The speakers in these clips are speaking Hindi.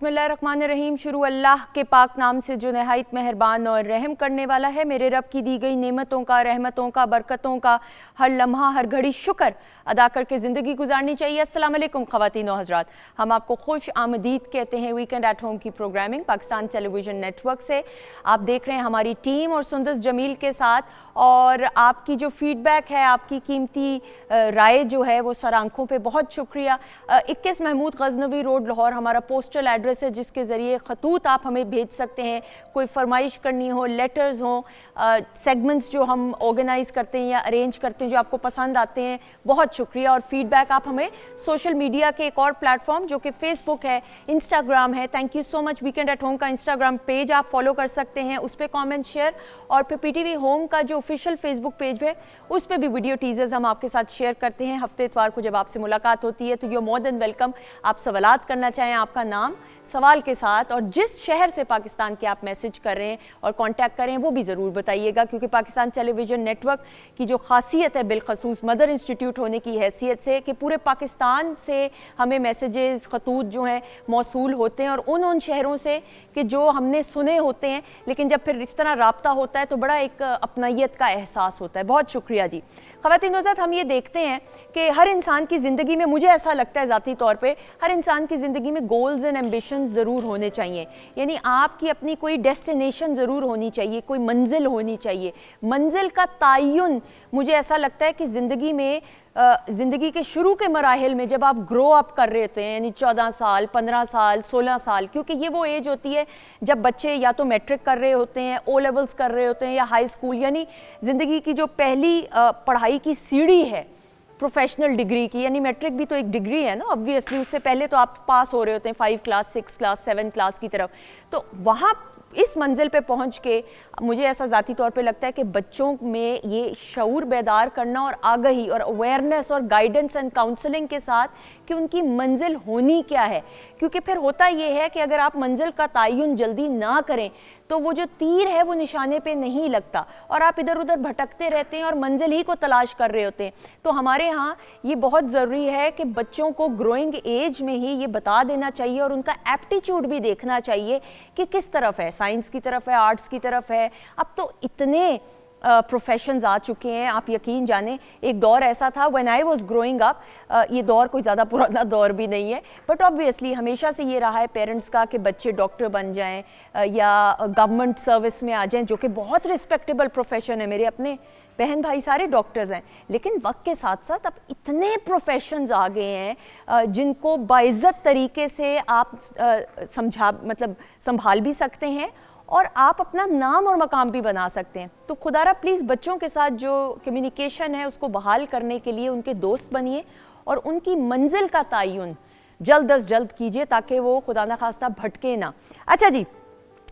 बिस्मिल्लाहिर्रहमानिर्रहीम। शुरू अल्लाह के पाक नाम से जो नहायत मेहरबान और रहम करने वाला है। मेरे रब की दी गई नेमतों का, रहमतों का, बरकतों का हर लम्हा हर घड़ी शुक्र अदा करके ज़िंदगी गुजारनी चाहिए। अस्सलाम वालेकुम ख़वातीन व हज़रात, हम आपको खुश आमदीद कहते हैं वीकेंड एट होम की प्रोग्रामिंग पाकिस्तान टेलीविज़न नेटवर्क से। आप देख रहे हैं हमारी टीम और सुंदस जमील के साथ, और आपकी जो फ़ीडबैक है, आपकी कीमती राय जो है वो सर आंखों पे, बहुत शुक्रिया। 21 महमूद गजनवी रोड लाहौर हमारा पोस्टल एड्रेस है, जिसके ज़रिए ख़तूत आप हमें भेज सकते हैं। कोई फरमाइश करनी हो, लेटर्स हों, सेगमेंट्स जो हम ऑर्गेनाइज़ करते हैं या अरेंज करते हैं जो आपको पसंद आते हैं, बहुत शुक्रिया। और फीडबैक आप हमें सोशल मीडिया के एक और प्लेटफॉर्म जो कि फेसबुक है, इंस्टाग्राम है, thank you so much. Weekend at home का इंस्टाग्राम पेज आप फॉलो कर सकते हैं, उस पर कॉमेंट शेयर, और फिर PTV होम का जो ऑफिशियल फेसबुक पेज है उस पर भी वीडियो टीजर्स हम आपके साथ शेयर करते हैं। हफ्ते इतवार को जब आपसे मुलाकात होती है तो यू मोर देन वेलकम। आप सवालात करना चाहें, आपका नाम सवाल के साथ और जिस शहर से पाकिस्तान के आप मैसेज कर रहे हैं और कांटेक्ट करें वो भी ज़रूर बताइएगा, क्योंकि पाकिस्तान टेलीविज़न नेटवर्क की जो खासियत है बिलखसूस मदर इंस्टीट्यूट होने की हैसियत से कि पूरे पाकिस्तान से हमें मैसेजेस ख़तूत जो हैं मौसूल होते हैं, और उन शहरों से कि जो हमने सुने होते हैं, लेकिन जब फिर इस तरह राब्ता होता है तो बड़ा एक अपनायत का एहसास होता है। बहुत शुक्रिया जी। ख़वातीन हज़रात, हम ये देखते हैं कि हर इंसान की ज़िंदगी में, मुझे ऐसा लगता है ज़ाती तौर पे, हर इंसान की ज़िंदगी में गोल्स एंड एम्बिशन ज़रूर होने चाहिए। यानी आपकी अपनी कोई डेस्टिनेशन ज़रूर होनी चाहिए, कोई मंजिल होनी चाहिए। मंजिल का तयन मुझे ऐसा लगता है कि ज़िंदगी में, ज़िंदगी के शुरू के मराहिल में जब आप ग्रो अप कर रहे होते हैं, यानी 14 साल, 15 साल, 16 साल, क्योंकि ये वो एज होती है जब बच्चे या तो मैट्रिक कर रहे होते हैं, O लेवल्स कर रहे होते हैं, या हाई स्कूल, यानी ज़िंदगी की जो पहली पढ़ाई की सीढ़ी है प्रोफेशनल डिग्री की। यानी मैट्रिक भी तो एक डिग्री है ना, ऑब्वियसली। उससे पहले तो आप पास हो रहे होते हैं 5 क्लास, 6 क्लास, 7 क्लास की तरफ। तो वहाँ इस मंजिल पे पहुँच के मुझे ऐसा ज़ाती तौर पे लगता है कि बच्चों में ये शऊर बेदार करना और आगही और अवेयरनेस और गाइडेंस एंड काउंसलिंग के साथ कि उनकी मंजिल होनी क्या है। क्योंकि फिर होता ये है कि अगर आप मंजिल का तयन जल्दी ना करें तो वो जो तीर है वो निशाने पे नहीं लगता और आप इधर उधर भटकते रहते हैं और मंजिल ही को तलाश कर रहे होते हैं। तो हमारे यहाँ ये बहुत ज़रूरी है कि बच्चों को ग्रोइंग एज में ही ये बता देना चाहिए और उनका एप्टीट्यूड भी देखना चाहिए कि किस तरफ है, साइंस की तरफ है, आर्ट्स की तरफ है। अब तो इतने प्रोफेशंस आ चुके हैं, आप यकीन जाने। एक दौर ऐसा था when I was growing up, ये दौर कोई ज़्यादा पुराना दौर भी नहीं है, बट ऑब्वियसली हमेशा से ये रहा है पेरेंट्स का कि बच्चे डॉक्टर बन जाएं या गवर्नमेंट सर्विस में आ जाएं, जो कि बहुत रिस्पेक्टेबल प्रोफेशन है। मेरे अपने बहन भाई सारे डॉक्टर्स हैं, लेकिन वक्त के साथ साथ अब इतने प्रोफेशंस आ गए हैं जिनको बाइज्जत तरीके से आप संभाल भी सकते हैं और आप अपना नाम और मकाम भी बना सकते हैं। तो खुदारा प्लीज़ बच्चों के साथ जो कम्युनिकेशन है उसको बहाल करने के लिए उनके दोस्त बनिए और उनकी मंजिल का तयन जल्द अज जल्द कीजिए ताकि वो खुदा न खास्ता भटके ना। अच्छा जी,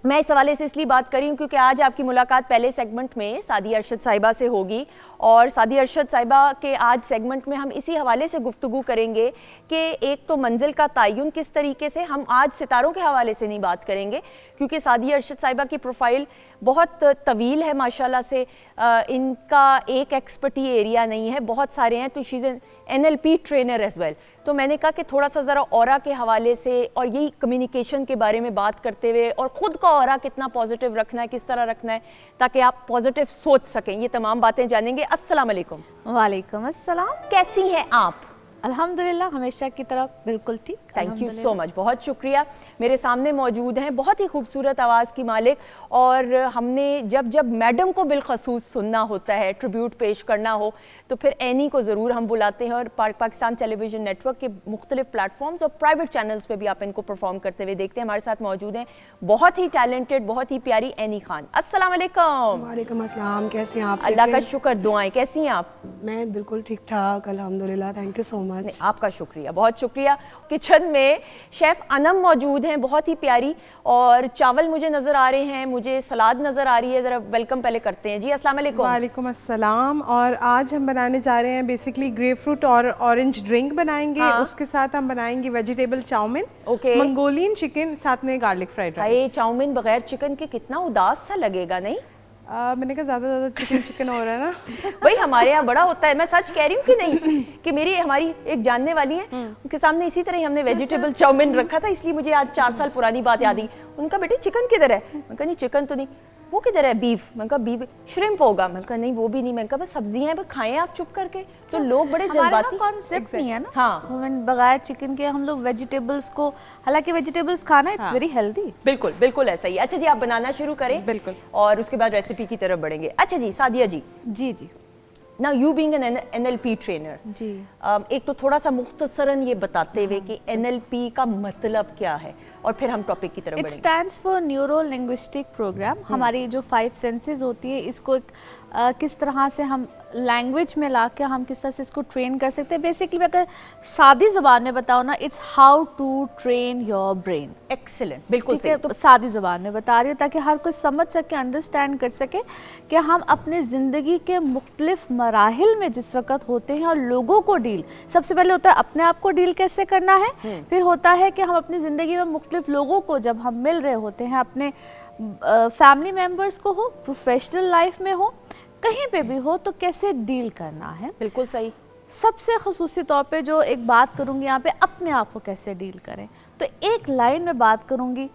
मैं इस हवाले से इसलिए बात कर रही हूँ क्योंकि आज आपकी मुलाकात पहले सेगमेंट में सादी अरशद साहिबा से होगी, और सादी अरशद साहिबा के आज सेगमेंट में हम इसी हवाले से गुफ्तगू करेंगे कि एक तो मंजिल का तयन किस तरीके से। हम आज सितारों के हवाले से नहीं बात करेंगे क्योंकि सादी अरशद साहिबा की प्रोफाइल बहुत तवील है माशाल्लाह से। इनका एक एक्सपर्टी एरिया नहीं है, बहुत सारे हैं। तो she is an NLP trainer as well. तो मैंने कहा कि थोड़ा सा ज़रा ऑरा के हवाले से और यही कम्युनिकेशन के बारे में बात करते हुए और ख़ुद का ऑरा कितना पॉजिटिव रखना है, किस तरह रखना है ताकि आप पॉजिटिव सोच सकें, ये तमाम बातें जानेंगे। अस्सलाम वालेकुम। वालेकुम अस्सलाम। कैसी हैं आप? अल्हम्दुलिल्लाह, हमेशा की तरह बिल्कुल ठीक। थैंक यू सो मच, बहुत शुक्रिया। मेरे सामने मौजूद हैं बहुत ही खूबसूरत आवाज़ की मालिक, और हमने जब मैडम को बिलखसूस सुनना होता है, ट्रिब्यूट पेश करना हो, तो फिर एनी को ज़रूर हम बुलाते हैं। और पाकिस्तान टेलीविज़न नेटवर्क के मुख्तलिफ प्लेटफॉर्म्स और प्राइवेट चैनल्स पे भी आप इनको परफॉर्म करते हुए देखते हैं। हमारे साथ मौजूद हैं बहुत ही टैलेंटेड, बहुत ही प्यारी एनी खान। अस्सलाम वालेकुम। वालेकुम अस्सलाम, कैसी हैं आप? अल्लाह का शुक्र, दुआएं। कैसी हैं आप? मैं बिल्कुल ठीक ठाक अल्हम्दुलिल्लाह, थैंक यू सो मच। आपका शुक्रिया, बहुत शुक्रिया। किचन में शेफ़ अनम मौजूद हैं, बहुत ही प्यारी, और चावल मुझे नज़र आ रहे हैं, मुझे सलाद नज़र आ रही है। ज़रा वेलकम पहले करते हैं जी। अस्सलाम वालेकुम। वालेकुम अस्सलाम। और आज हम बनाने जा रहे हैं बेसिकली ग्रेप फ्रूट और ऑरेंज ड्रिंक बनाएंगे। हाँ। उसके साथ हम बनाएंगे vegetable chowmein, okay, Mongolian chicken, साथ में गार्लिक फ्राइड राइस। चाउमीन बगैर चिकन के कितना उदास सा लगेगा, नहीं? मैंने कहा ज़्यादा चिकन हो रहा है ना। भाई हमारे यहाँ बड़ा होता है, मैं सच कह रही हूँ कि नहीं, कि मेरी हमारी एक जानने वाली है, उनके सामने इसी तरह ही हमने वेजिटेबल चाउमीन रखा था, इसलिए मुझे आज 4 साल पुरानी बात याद आई। उनका बेटे चिकन किधर है? मैंने कहा नहीं चिकन तो नहीं। वो किधर है? बीफ। मैंने कहा बीफ। श्रिम्प होगा। मैंने कहा नहीं वो भी नहीं। मैंने कहा बस सब्जियां हैं, बस खाएं आप चुप करके। तो लोग बड़े जज्बाती कॉन्सेप्ट नहीं है ना। हाँ, बगैर चिकन के हम लोग वेजिटेबल्स को, हालांकि वेजिटेबल्स खाना इट्स वेरी हेल्दी। बिल्कुल बिल्कुल ऐसा ही। अच्छा जी, आप बनाना शुरू करें। बिल्कुल। और उसके बाद रेसिपी की तरफ बढ़ेंगे। अच्छा जी, सादिया जी, जी जी, now you being an NLP trainer, जी एक तो थोड़ा सा मुख्तसरन ये बताते हुए कि NLP का मतलब क्या है, और फिर हम टॉपिक की तरफ इट बढ़ेंगे। Stands for neuro linguistic program. हमारी जो 5 सेंसेस होती है, इसको किस तरह से हम लैंग्वेज में ला के हम किस तरह से इसको ट्रेन कर सकते हैं। बेसिकली अगर सादी ज़ुबान में बताओ ना, it's how to train your brain. Excellent, बिल्कुल ठीक सही। है, तो सादी ज़ुबान में बता रही हूँ ताकि हर कोई समझ सके, अंडरस्टैंड कर सके कि हम अपने ज़िंदगी के मुख्तलिफ मराहिल में जिस वक्त होते हैं और लोगों को डील, सबसे पहले होता है अपने आप को डील कैसे करना है, फिर होता है कि हम अपनी ज़िंदगी में मुख्तलिफ लोगों को जब हम मिल रहे होते हैं, अपने फैमिली मेम्बर्स को हो, प्रोफेशनल लाइफ में हो, कहीं पे भी हो, तो कैसे डील करना है। बिल्कुल सही। सबसे ख़ुसूसी तौर पे जो एक बात करूँगी यहाँ पे, अपने आप को कैसे डील करें, तो एक लाइन में बात करूँगी,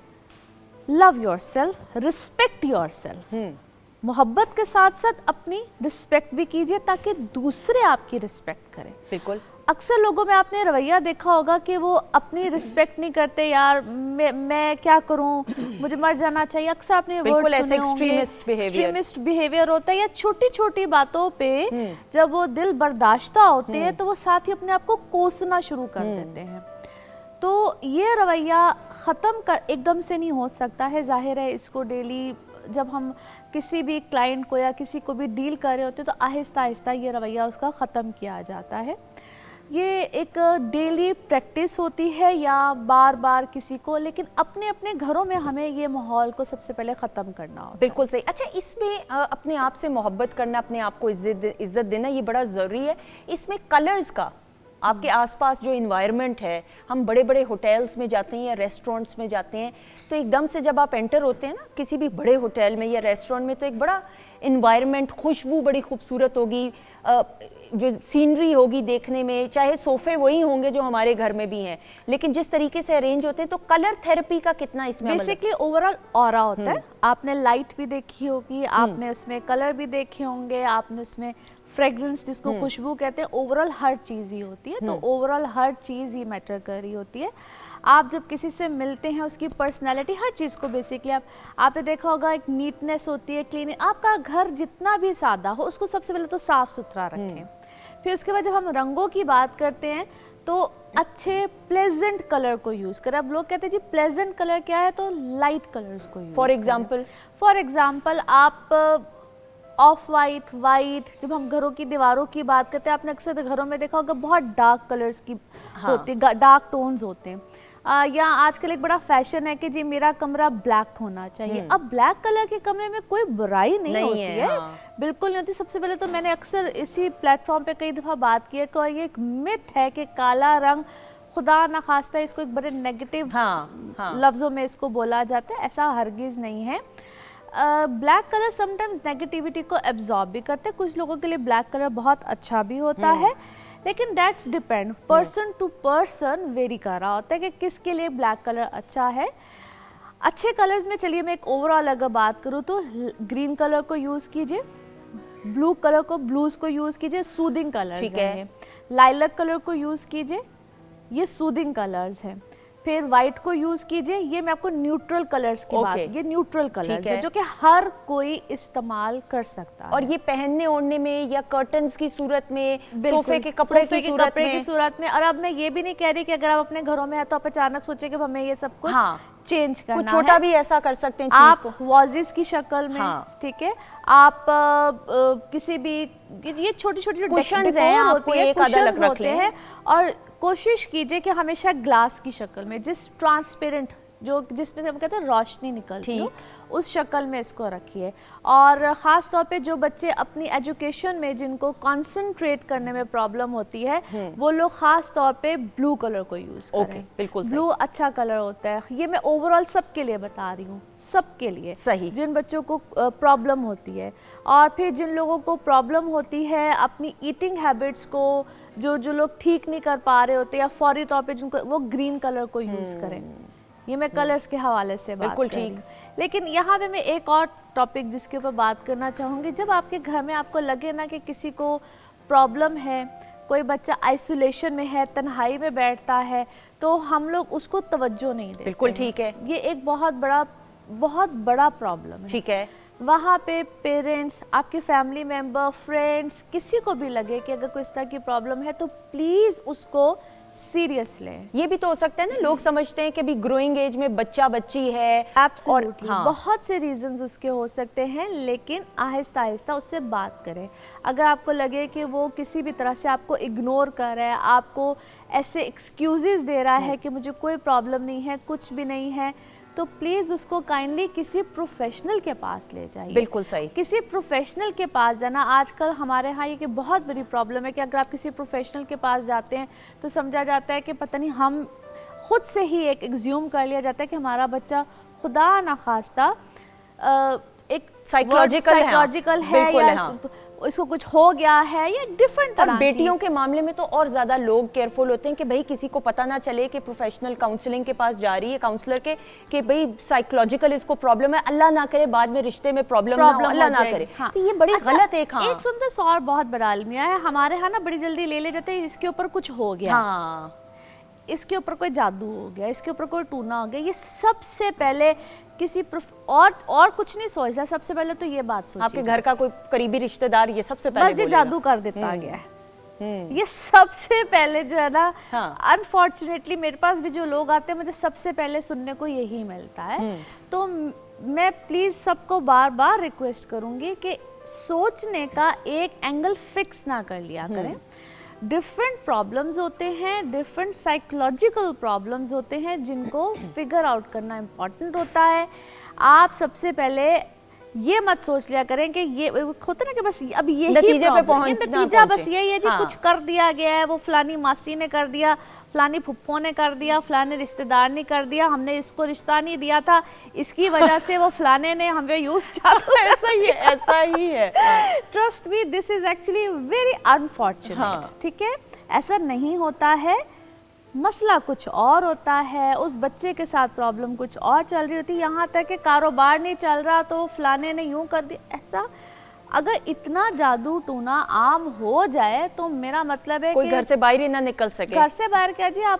love your self, respect your self. मोहब्बत के साथ साथ अपनी रिस्पेक्ट भी कीजिए ताकि दूसरे आपकी रिस्पेक्ट करें। बिल्कुल। अक्सर लोगों में आपने रवैया देखा होगा कि वो अपनी रिस्पेक्ट नहीं करते, यार मैं क्या करूं, मुझे मर जाना चाहिए। अक्सर आपने वर्ड सुने होंगे, एक्सट्रीमिस्ट बिहेवियर होता है, या छोटी छोटी बातों पे जब वो दिल बर्दाश्ता होते हैं तो वो साथ ही अपने आप को कोसना शुरू कर देते हैं। तो ये रवैया ख़त्म कर एकदम से नहीं हो सकता है। जाहिर है इसको डेली जब हम किसी भी क्लाइंट को या किसी को भी डील कर रहे होते हैं तो आहिस्ता आहिस्ता ये रवैया उसका ख़त्म किया जाता है। ये एक डेली प्रैक्टिस होती है या बार बार किसी को, लेकिन अपने अपने घरों में हमें ये माहौल को सबसे पहले ख़त्म करना होता है। बिल्कुल सही। अच्छा, इसमें अपने आप से मोहब्बत करना, अपने आप को इज्जत देना, ये बड़ा ज़रूरी है। इसमें कलर्स का, आपके आसपास जो इन्वायरमेंट है, हम बड़े बड़े होटल्स में जाते हैं या रेस्टोरेंट्स में जाते हैं, तो एकदम से जब आप एंटर होते हैं ना किसी भी बड़े होटल में या रेस्टोरेंट में, तो एक बड़ा इन्वायरमेंट, खुशबू बड़ी खूबसूरत होगी, जो सीनरी होगी देखने में, चाहे सोफ़े वही होंगे जो हमारे घर में भी हैं, लेकिन जिस तरीके से अरेंज होते हैं, तो कलर थेरेपी का कितना इसमें बेसिकली ओवरऑल ऑरा होता है। आपने लाइट भी देखी होगी, आपने उसमें कलर भी देखे होंगे, आपने उसमें फ्रेग्रेंस जिसको खुशबू कहते हैं, ओवरऑल हर चीज़ ही होती है। तो ओवरऑल हर चीज़ ही मैटर कर रही होती है। आप जब किसी से मिलते हैं, उसकी पर्सनैलिटी, हर चीज़ को बेसिकली आपने देखा होगा, एक नीटनेस होती है, क्लीन। आपका घर जितना भी सादा हो, उसको सबसे पहले तो साफ़ सुथरा रखें। फिर उसके बाद जब हम रंगों की बात करते हैं तो अच्छे प्लेजेंट कलर को यूज़ करें। अब लोग कहते हैं जी प्लेजेंट कलर क्या है, तो लाइट कलर्स को यूज़। फॉर एग्जाम्पल आप ऑफ वाइट, जब हम घरों की दीवारों की बात करते हैं, आपने अक्सर घरों में देखा होगा बहुत डार्क कलर्स की होती है, डार्क टोन्स होते हैं। या आजकल एक बड़ा फैशन है कि जी मेरा कमरा ब्लैक होना चाहिए। अब ब्लैक कलर के कमरे में कोई बुराई नहीं होती है। बिल्कुल नहीं होती। सबसे पहले तो मैंने अक्सर इसी प्लेटफॉर्म पे कई दफ़ा बात की है कि ये एक मिथ है कि काला रंग, खुदा ना खास्ता इसको एक बड़े नेगेटिव लफ्ज़ों में इसको बोला जाता है, ऐसा हरगिज़ नहीं है। ब्लैक कलर समटाइम्स नेगेटिविटी को एब्जॉर्ब भी करते हैं। कुछ लोगों के लिए ब्लैक कलर बहुत अच्छा भी होता है, लेकिन that's depend, person to person vary कर रहा होता है कि किसके लिए ब्लैक कलर अच्छा है। अच्छे कलर्स में चलिए मैं एक ओवरऑल अगर बात करूँ तो ग्रीन कलर को यूज़ कीजिए, ब्लू कलर को, ब्लूज़ को यूज़ कीजिए, सूदिंग कलर्स हैं। लाइलक कलर को यूज़ कीजिए, ये सूदिंग कलर्स हैं। फिर वाइट को यूज कीजिए, ये मैं आपको न्यूट्रल कलर्स की बात, ये न्यूट्रल कलर्स है जो कि हर कोई इस्तेमाल कर सकता है। और ये पहनने ओढ़ने में या कर्टन्स की सूरत में, सोफे के कपड़े की सूरत में। और अब मैं ये भी नहीं कह रही कि अगर आप अपने घरों में है तो आप अचानक सोचे कि हमें ये सब कुछ चेंज करना है। कुछ छोटा भी ऐसा कर सकते हैं आप वाजिस की शक्ल में, ठीक है, आप किसी भी ये छोटी छोटी कुशन्स हैं, आपको एक आधा रख लें, और कोशिश कीजिए कि हमेशा ग्लास की शक्ल में, जिस ट्रांसपेरेंट जो जिसमें से हम कहते हैं रोशनी निकलती हो, उस शक्ल में इसको रखिए। और ख़ास तौर पे जो बच्चे अपनी एजुकेशन में जिनको कंसंट्रेट करने में प्रॉब्लम होती है, वो लोग ख़ास तौर पे ब्लू कलर को यूज़ करें। बिल्कुल ब्लू अच्छा कलर होता है। ये मैं ओवरऑल सबके लिए बता रही हूँ, सबके लिए सही। जिन बच्चों को प्रॉब्लम होती है, और फिर जिन लोगों को प्रॉब्लम होती है अपनी ईटिंग हैबिट्स को, जो लोग ठीक नहीं कर पा रहे होते या फौरी तौर पे जिनको, वो ग्रीन कलर को यूज़ करें। ये मैं कलर्स के हवाले से बात बिल्कुल कर रही ठीक। हूँ। लेकिन यहाँ पे मैं एक और टॉपिक जिसके ऊपर बात करना चाहूँगी, जब आपके घर में आपको लगे ना कि किसी को प्रॉब्लम है, कोई बच्चा आइसोलेशन में है, तन्हाई में बैठता है, तो हम लोग उसको तवज्जो नहीं देते। बिल्कुल ठीक है। ये एक बहुत बड़ा प्रॉब्लम है। ठीक है। वहाँ पे पेरेंट्स, आपके फैमिली मेंबर, फ्रेंड्स, किसी को भी लगे कि अगर कोई इस तरह की प्रॉब्लम है तो प्लीज़ उसको सीरियस लें। ये भी तो हो सकता है ना, लोग समझते हैं कि अभी ग्रोइंग एज में बच्चा बच्ची है। एब्सोल्युटली, हाँ। बहुत से रीजंस उसके हो सकते हैं, लेकिन आहिस्ता आहिस्ता उससे बात करें। अगर आपको लगे कि वो किसी भी तरह से आपको इग्नोर कर रहा है, आपको ऐसे एक्सक्यूजेस दे रहा है कि मुझे कोई प्रॉब्लम नहीं है, कुछ भी नहीं है, तो प्लीज़ उसको काइंडली किसी प्रोफेशनल के पास ले जाइए। बिल्कुल सही। किसी प्रोफेशनल के पास जाना, आजकल हमारे यहाँ ये कि बहुत बड़ी प्रॉब्लम है कि अगर आप किसी प्रोफेशनल के पास जाते हैं तो समझा जाता है कि पता नहीं, हम खुद से ही एक एग्ज्यूम कर लिया जाता है कि हमारा बच्चा खुदा ना खास्ता एक साइकोलॉजिकल है या इसको कुछ हो गया है, या डिफरेंट तरह। और बेटियों के मामले में तो और ज्यादा लोग केयरफुल होते हैं कि भाई किसी को पता ना चले कि प्रोफेशनल काउंसलिंग के पास जा रही है, काउंसलर के, कि भाई साइकोलॉजिकल इसको प्रॉब्लम है, अल्लाह ना करे बाद में रिश्ते में प्रॉब्लम ना हो, अल्लाह ना करे। हाँ। तो ये बड़ी गलत है। एक सुनते सौ और बहुत बड़ा अलमिया है हमारे यहाँ ना, बड़ी जल्दी ले जाते हैं, इसके ऊपर कुछ हो गया, हाँ, इसके ऊपर कोई जादू हो गया, इसके ऊपर कोई टूना हो गया। ये सबसे पहले किसी और कुछ नहीं सोचता, सबसे पहले तो ये बात सोचिए आपके घर का कोई करीबी रिश्तेदार ये सबसे पहले बस ये जादू कर देता गया है। ये सबसे पहले जो है ना, अनफॉर्चुनेटली मेरे पास भी जो लोग आते हैं, मुझे सबसे पहले सुनने को यही मिलता है। तो मैं प्लीज सबको बार बार रिक्वेस्ट करूंगी कि सोचने का एक एंगल फिक्स ना कर लिया करें। डिफरेंट प्रॉब्लम्स होते हैं, डिफरेंट साइकोलॉजिकल प्रॉब्लम्स होते हैं, जिनको फिगर आउट करना इम्पॉर्टेंट होता है। आप सबसे पहले ये मत सोच लिया करें कि ये होता ना कि बस अब यही नतीजे पे नतीजा बस यही है जी, कुछ कर दिया गया है, वो फलानी मासी ने कर दिया, फलानी फुप्पो ने कर दिया, फलाने रिश्तेदार ने कर दिया, हमने इसको रिश्ता नहीं दिया था, इसकी वजह से वो फलाने ने हमें यूं जादू। ऐसा ही है। Trust me, this is actually very unfortunate. ठीक है, ऐसा नहीं होता है, मसला कुछ और होता है, उस बच्चे के साथ प्रॉब्लम कुछ और चल रही होती है, यहाँ तक कि कारोबार नहीं चल रहा तो फलाने ने यूं कर दिया। ऐसा अगर इतना जादू टूना आम हो जाए तो मेरा मतलब है कोई कि घर से बाहर ही ना निकल सके। घर से बाहर क्या जी, आप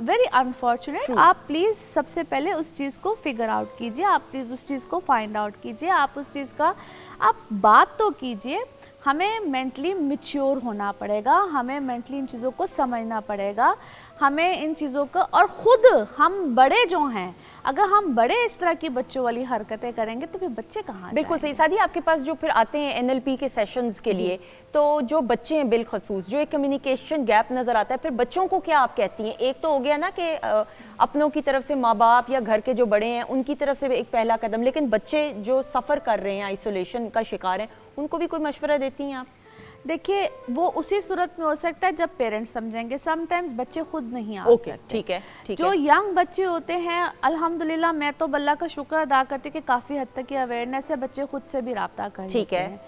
वेरी अनफॉर्चुनेट। आप प्लीज सबसे पहले उस चीज को फिगर आउट कीजिए, आप प्लीज उस चीज को फाइंड आउट कीजिए, आप उस चीज का आप बात तो कीजिए। हमें मेंटली मैच्योर होना पड़ेगा, हमें मेंटली इन चीज़ों को समझना पड़ेगा, हमें इन चीज़ों को, और ख़ुद हम बड़े जो हैं, अगर हम बड़े इस तरह की बच्चों वाली हरकतें करेंगे तो फिर बच्चे कहाँ? बिल्कुल सही। सादी, आपके पास जो फिर आते हैं NLP के सेशंस के लिए, तो जो बच्चे हैं बिलखसूस, जो एक कम्युनिकेशन गैप नज़र आता है, फिर बच्चों को क्या आप कहती हैं? एक तो हो गया ना कि अपनों की तरफ से माँ बाप या घर के जो बड़े हैं उनकी तरफ से एक पहला कदम, लेकिन बच्चे जो सफ़र कर रहे हैं, आइसोलेशन का शिकार हैं, उनको भी कोई मशवरा देती हैं आप? देखिए, वो उसी सूरत में हो सकता है जब पेरेंट्स समझेंगे, समटाइम्स बच्चे खुद नहीं आ सकते। ठीक है, ठीक जो है। यंग बच्चे होते हैं, अल्हम्दुलिल्लाह मैं तो अल्लाह का शुक्र अदा करती हूँ कि काफ़ी हद तक की अवेयरनेस है, बच्चे खुद से भी रब्ता कर लेते हैं।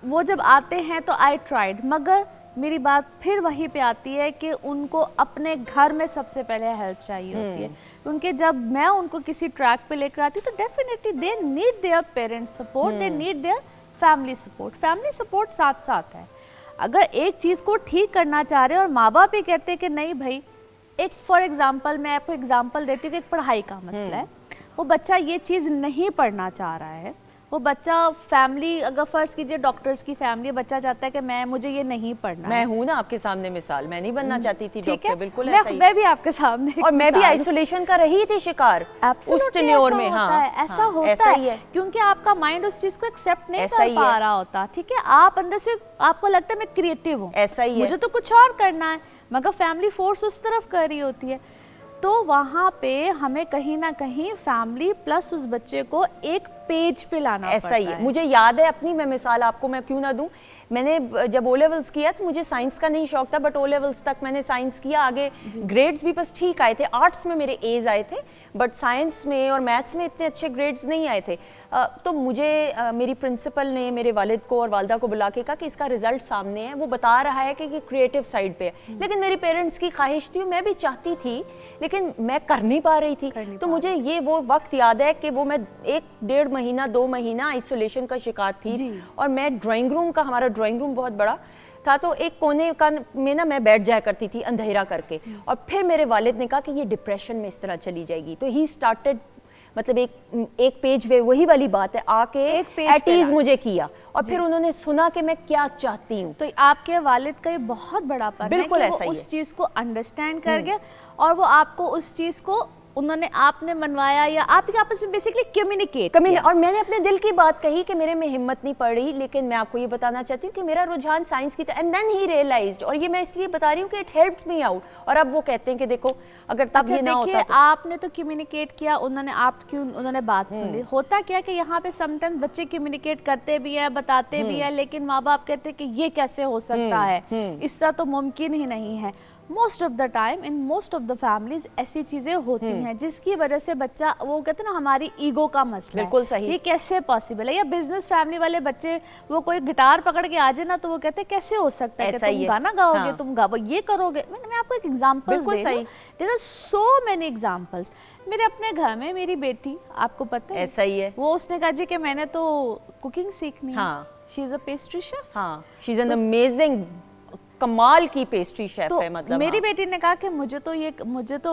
वो जब आते हैं तो आई ट्राइड, मगर मेरी बात फिर वहीं पे आती है कि उनको अपने घर में सबसे पहले हेल्प चाहिए होती है, क्योंकि जब मैं उनको किसी ट्रैक पे लेकर आती हूँ तो definitely they need their parents support, they need their family support. Family support साथ साथ है। अगर एक चीज़ को ठीक करना चाह रहे हैं और माँ बाप ही कहते हैं कि नहीं भाई, एक फॉर एग्जांपल मैं आपको एग्जांपल देती हूँ कि एक पढ़ाई का मसला है, वो बच्चा ये चीज़ नहीं पढ़ना चाह रहा है, वो बच्चा फैमिली, अगर फर्ज कीजिए डॉक्टर्स की फैमिली, बच्चा चाहता है कि मुझे ये नहीं पढ़ना। मैं हूँ ना आपके सामने मिसाल, मैं नहीं बनना चाहती थी डॉक्टर, बिल्कुल ऐसा ही। मैं भी आपके सामने, और मैं भी आइसोलेशन का रही थी शिकार उस टेन्योर में। ऐसा होता है, क्योंकि आपका माइंड उस चीज को एक्सेप्ट नहीं कर पा रहा होता। ठीक है, आप अंदर से आपको लगता है मैं क्रिएटिव हूँ, ऐसा ही है, मुझे तो कुछ और करना है, मगर फैमिली फोर्स उस तरफ कर रही होती है। तो वहाँ पे हमें कहीं ना कहीं फैमिली प्लस उस बच्चे को एक पेज पे लाना ऐसा पड़ता ही है। मुझे याद है अपनी, मैं मिसाल आपको मैं क्यों ना दूं, मैंने जब ओ लेवल्स किया तो मुझे साइंस का नहीं शौक था, बट ओ लेवल्स तक मैंने साइंस किया, आगे ग्रेड्स भी बस ठीक आए थे, आर्ट्स में मेरे एज आए थे, बट साइंस में और मैथ्स में इतने अच्छे ग्रेड्स नहीं आए थे। तो मुझे मेरी प्रिंसिपल ने मेरे वालिद को और वालदा को बुला के कहा कि इसका रिजल्ट सामने है, वो बता रहा है कि क्रिएटिव साइड पे है, लेकिन मेरे पेरेंट्स की ख्वाहिश थी, मैं भी चाहती थी, लेकिन मैं कर नहीं पा रही थी। तो मुझे ये वो वक्त याद है कि वो मैं 1-1.5 महीना 2 महीना आइसोलेशन का शिकार थी, और मैं ड्राइंग रूम का, हमारा ड्राइंग रूम बहुत बड़ा था, तो एक कोने का में ना मैं बैठ जाया करती थी अंधेरा करके, और फिर मेरे वालिद ने कहा कि ये डिप्रेशन में इस तरह चली जाएगी, तो ही स्टार्टेड, मतलब एक पेज पे वही वाली बात है, आके एटीज मुझे किया, और फिर उन्होंने सुना कि मैं क्या चाहती हूँ। तो आपके वालिद का ये बहुत बड़ा पन है कि वो उस चीज को अंडरस्टैंड कर गया, और वो आपको उस चीज को उन्होंने आपने मनवाया, या आपके आपस में बेसिकली कम्युनिकेट। और मैंने अपने दिल की बात कही कि मेरे में हिम्मत नहीं पड़ रही, लेकिन मैं आपको ये बताना चाहती हूँ कि मेरा रुझान साइंस की, एंड देन ही रियलाइज्ड, और ये मैं इसलिए बता रही हूँ कि इट हेल्प्ड मी आउट, और अब वो कहते हैं कि देखो अगर तब ये ना होता तो। आपने तो कम्युनिकेट किया, उन्होंने बात सुन ली। होता क्या कि यहाँ पे समटाइम्स बच्चे कम्युनिकेट करते भी है, बताते भी है, लेकिन माँ बाप कहते हैं कि ये कैसे हो सकता है, इस तरह तो मुमकिन ही नहीं है। Most of the time in most of the families ऐसी चीजें होती हैं जिसकी वजह से बच्चा, वो कहते हैं ना हमारी ईगो का मसला, बिल्कुल सही, ये कैसे पॉसिबल है। या बिजनेस फैमिली वाले बच्चे, वो कोई गिटार पकड़ के आ जाए ना तो वो कहते हैं कैसे हो सकता है कि तुम गाना गाओगे, तुम गाओ, ये करोगे। मैं आपको एक एग्जांपल दे दूं, there are so many examples. मेरे अपने घर में मेरी बेटी, आपको पता है, ऐसा ही है, वो उसने कहा जी कि मैंने तो कुकिंग सीखनी है। She is a pastry chef. हाँ, शी इज एन अमेजिंग, कमाल की पेस्ट्री शेफ तो है। मतलब मेरी बेटी ने कहा कि मुझे तो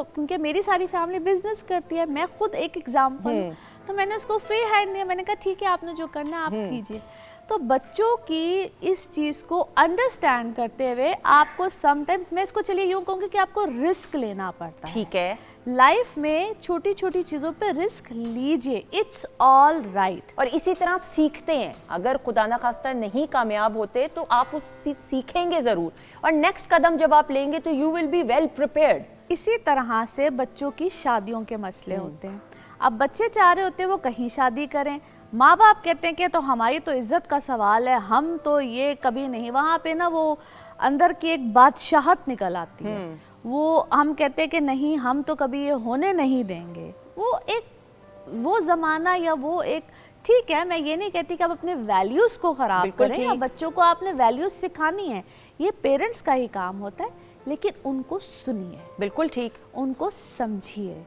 क्योंकि मेरी सारी फैमिली बिजनेस करती है, मैं खुद एक एग्जांपल, तो मैंने उसको फ्री हैंड दिया। मैंने कहा ठीक है, आपने जो करना है आप कीजिए। तो बच्चों की इस चीज को अंडरस्टैंड करते हुए आपको समटाइम्स, मैं इसको चलिए यूं कहूंगी कि आपको रिस्क लेना पड़ता है। ठीक है, लाइफ में छोटी छोटी चीजों पे रिस्क लीजिए, इट्स ऑल राइट। और इसी तरह आप सीखते हैं, अगर खुदा ना खास्ता नहीं कामयाब होते तो आप उससे सीखेंगे जरूर, और नेक्स्ट कदम जब आप लेंगे तो you will be well prepared. इसी तरह से बच्चों की शादियों के मसले होते हैं। अब बच्चे चाह रहे होते हैं वो कहीं शादी करें, माँ बाप कहते हैं कि तो हमारी तो इज्जत का सवाल है, हम तो ये कभी नहीं, वहाँ पे ना वो अंदर की एक बादशाहत निकल आती है। वो हम कहते हैं कि नहीं, हम तो कभी ये होने नहीं देंगे। वो ज़माना, या वो एक, ठीक है, मैं ये नहीं कहती कि आप अपने वैल्यूज़ को ख़राब करें, या बच्चों को आपने वैल्यूज़ सिखानी है, ये पेरेंट्स का ही काम होता है, लेकिन उनको सुनिए, बिल्कुल ठीक, उनको समझिए,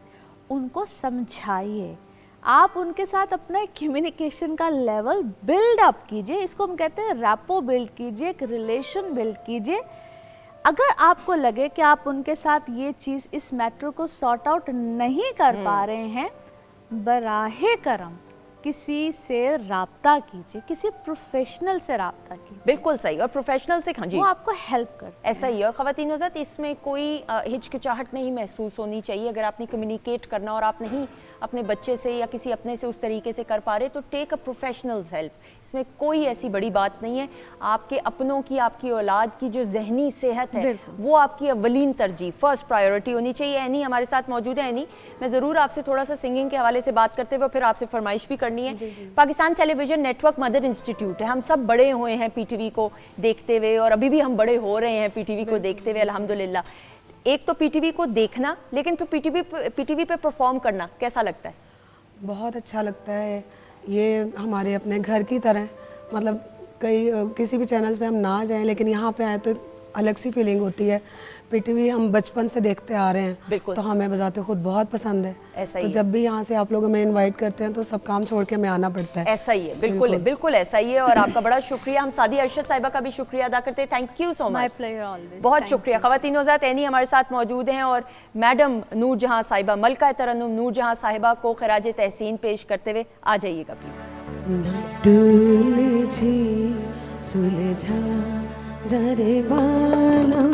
उनको समझाइए, आप उनके साथ अपना कम्युनिकेशन का लेवल बिल्ड अप कीजिए। इसको हम कहते हैं रैपो बिल्ड कीजिए, एक रिलेशन बिल्ड कीजिए। अगर आपको लगे कि आप उनके साथ ये चीज़, इस मैटर को सॉर्ट आउट नहीं कर पा रहे हैं, बराहे करम किसी से राब्ता कीजिए, किसी प्रोफेशनल से राब्ता कीजिए। बिल्कुल सही, और प्रोफेशनल से, हाँ जी, वो आपको हेल्प करते हैं। ऐसा ही है। और ख़वातीन हज़रात, इसमें कोई हिचकिचाहट नहीं महसूस होनी चाहिए। अगर आपने कम्युनिकेट करना और आप नहीं अपने बच्चे से या किसी अपने से उस तरीके से कर पा रहे, तो टेक अ प्रोफेशनल्स हेल्प। इसमें कोई ऐसी बड़ी बात नहीं है। आपके अपनों की, आपकी औलाद की जो जहनी सेहत है, वो आपकी अवलीन तरजीह, फर्स्ट प्रायोरिटी होनी चाहिए। एनी हमारे साथ मौजूद है। एनी, मैं ज़रूर आपसे थोड़ा सा सिंगिंग के हवाले से बात करते हुए फिर आपसे फरमाइश भी करनी है। Pakistan television network mother institute है। हम सब बड़े हुए हैं पीटीवी को देखते हुए, और अभी भी हम बड़े हो रहे हैं पीटीवी को देखते हुए, अल्हम्दुलिल्लाह। एक तो पीटीवी को देखना, लेकिन फिर पीटीवी पे परफॉर्म करना कैसा लगता है? बहुत अच्छा लगता है। ये हमारे अपने घर की तरह, मतलब किसी भी चैनल्स पे हम ना जाएं, लेकिन यहाँ पे आए तो अलग सी फीलिंग होती है। पीटीवी हम बचपन से देखते आ रहे हैं, तो हमें बजाते खुद बहुत पसंद है। ऐसा तो ही जब भी यहाँ से आप लोग हमें इनवाइट करते हैं तो सब काम छोड़ के हमें आना पड़ता है। ऐसा ही है, बिल्कुल बिल्कुल ऐसा ही है। और आपका बड़ा शुक्रिया। हम सादी अरशद साहिबा का भी शुक्रिया अदा करते हैं। Thank you so much, my player always. बहुत शुक्रिया। ख़वातीन हज़रात, एनी हमारे साथ मौजूद हैं, और मैडम नूर जहां साहिबा, मलका तरन्नुम नूर जहां साहिबा को खराज तहसीन पेश करते हुए आ जाइएगा लड्डू सुलझा जा रे बालम,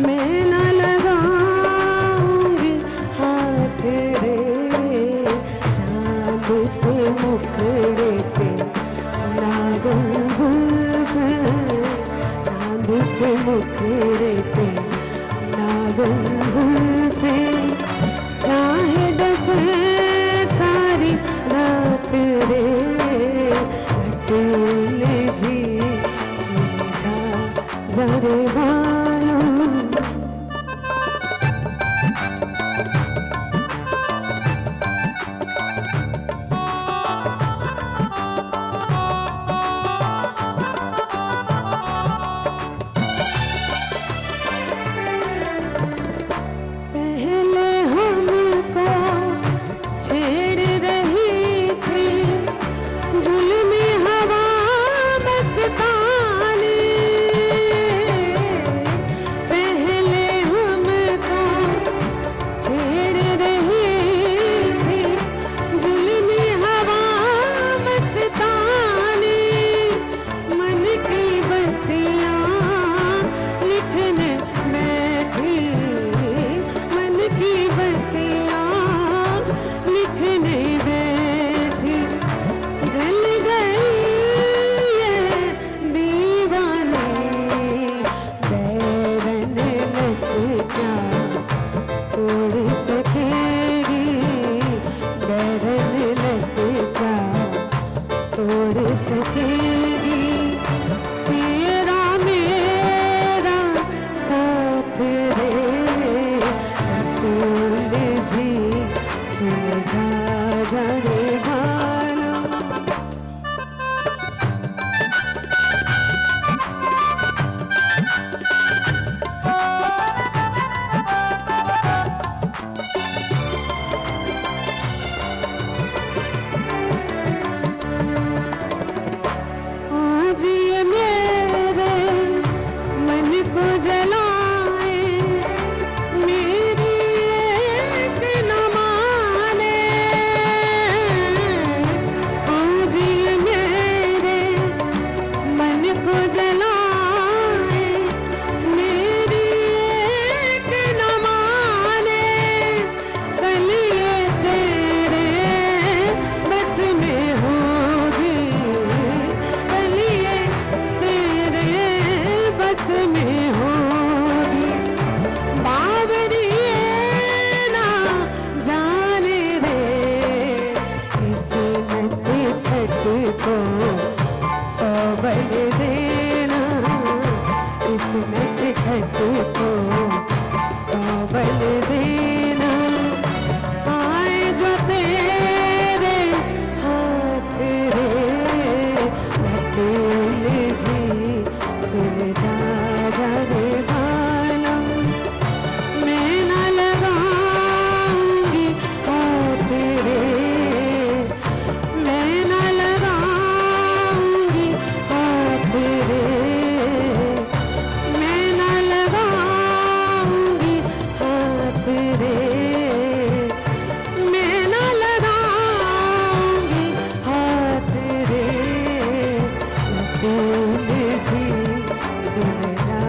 मैं न लगाऊंगी हाथ रे, चांद से मुखड़े पे नागुन जुल्फ़ मुखड़े पे नागन जुल्फे, चाहे डसे सारी रात रे, अकेले जी सुलझा जा रे बालों। पहले हमको छेड़ रही थी जुल्मी हवा मस्तानी, पहले हमको छेड़ रही थी जुल्मी हवा मस्तानी, मन की बत्तियाँ लिखने बैठी, मन की बत्तियाँ लिखने बैठी, जल गई ये दीवानी, बैरन लटका तोड़ सकेगी, बैरन लटका तोड़ सकेगी, तेरा मेरा साथ रे, अकेले जी सुलझा जा रे बालों। आज ये मेरे मन को जलाए, मेरी एक न माने, आज ये मेरे मन को जलाए, मेरी एक न माने, कल ये तेरे बस में होगी, कल ये तेरे बस में होगी, बावरी ना जाने रे, इस नटखट को सौ बल देना, इस नटखट को सौ बल देना, आए जो तेरे हाथ रे, अकेले जी सुलझा जा रे बालों। मैं न लगाऊंगी हाथ रे, मैं न लगाऊंगी हाथ रे, मैं न लगाऊंगी हाथ रे, मैं न लगाऊंगी हाथ रे, अकेले जी सुलझा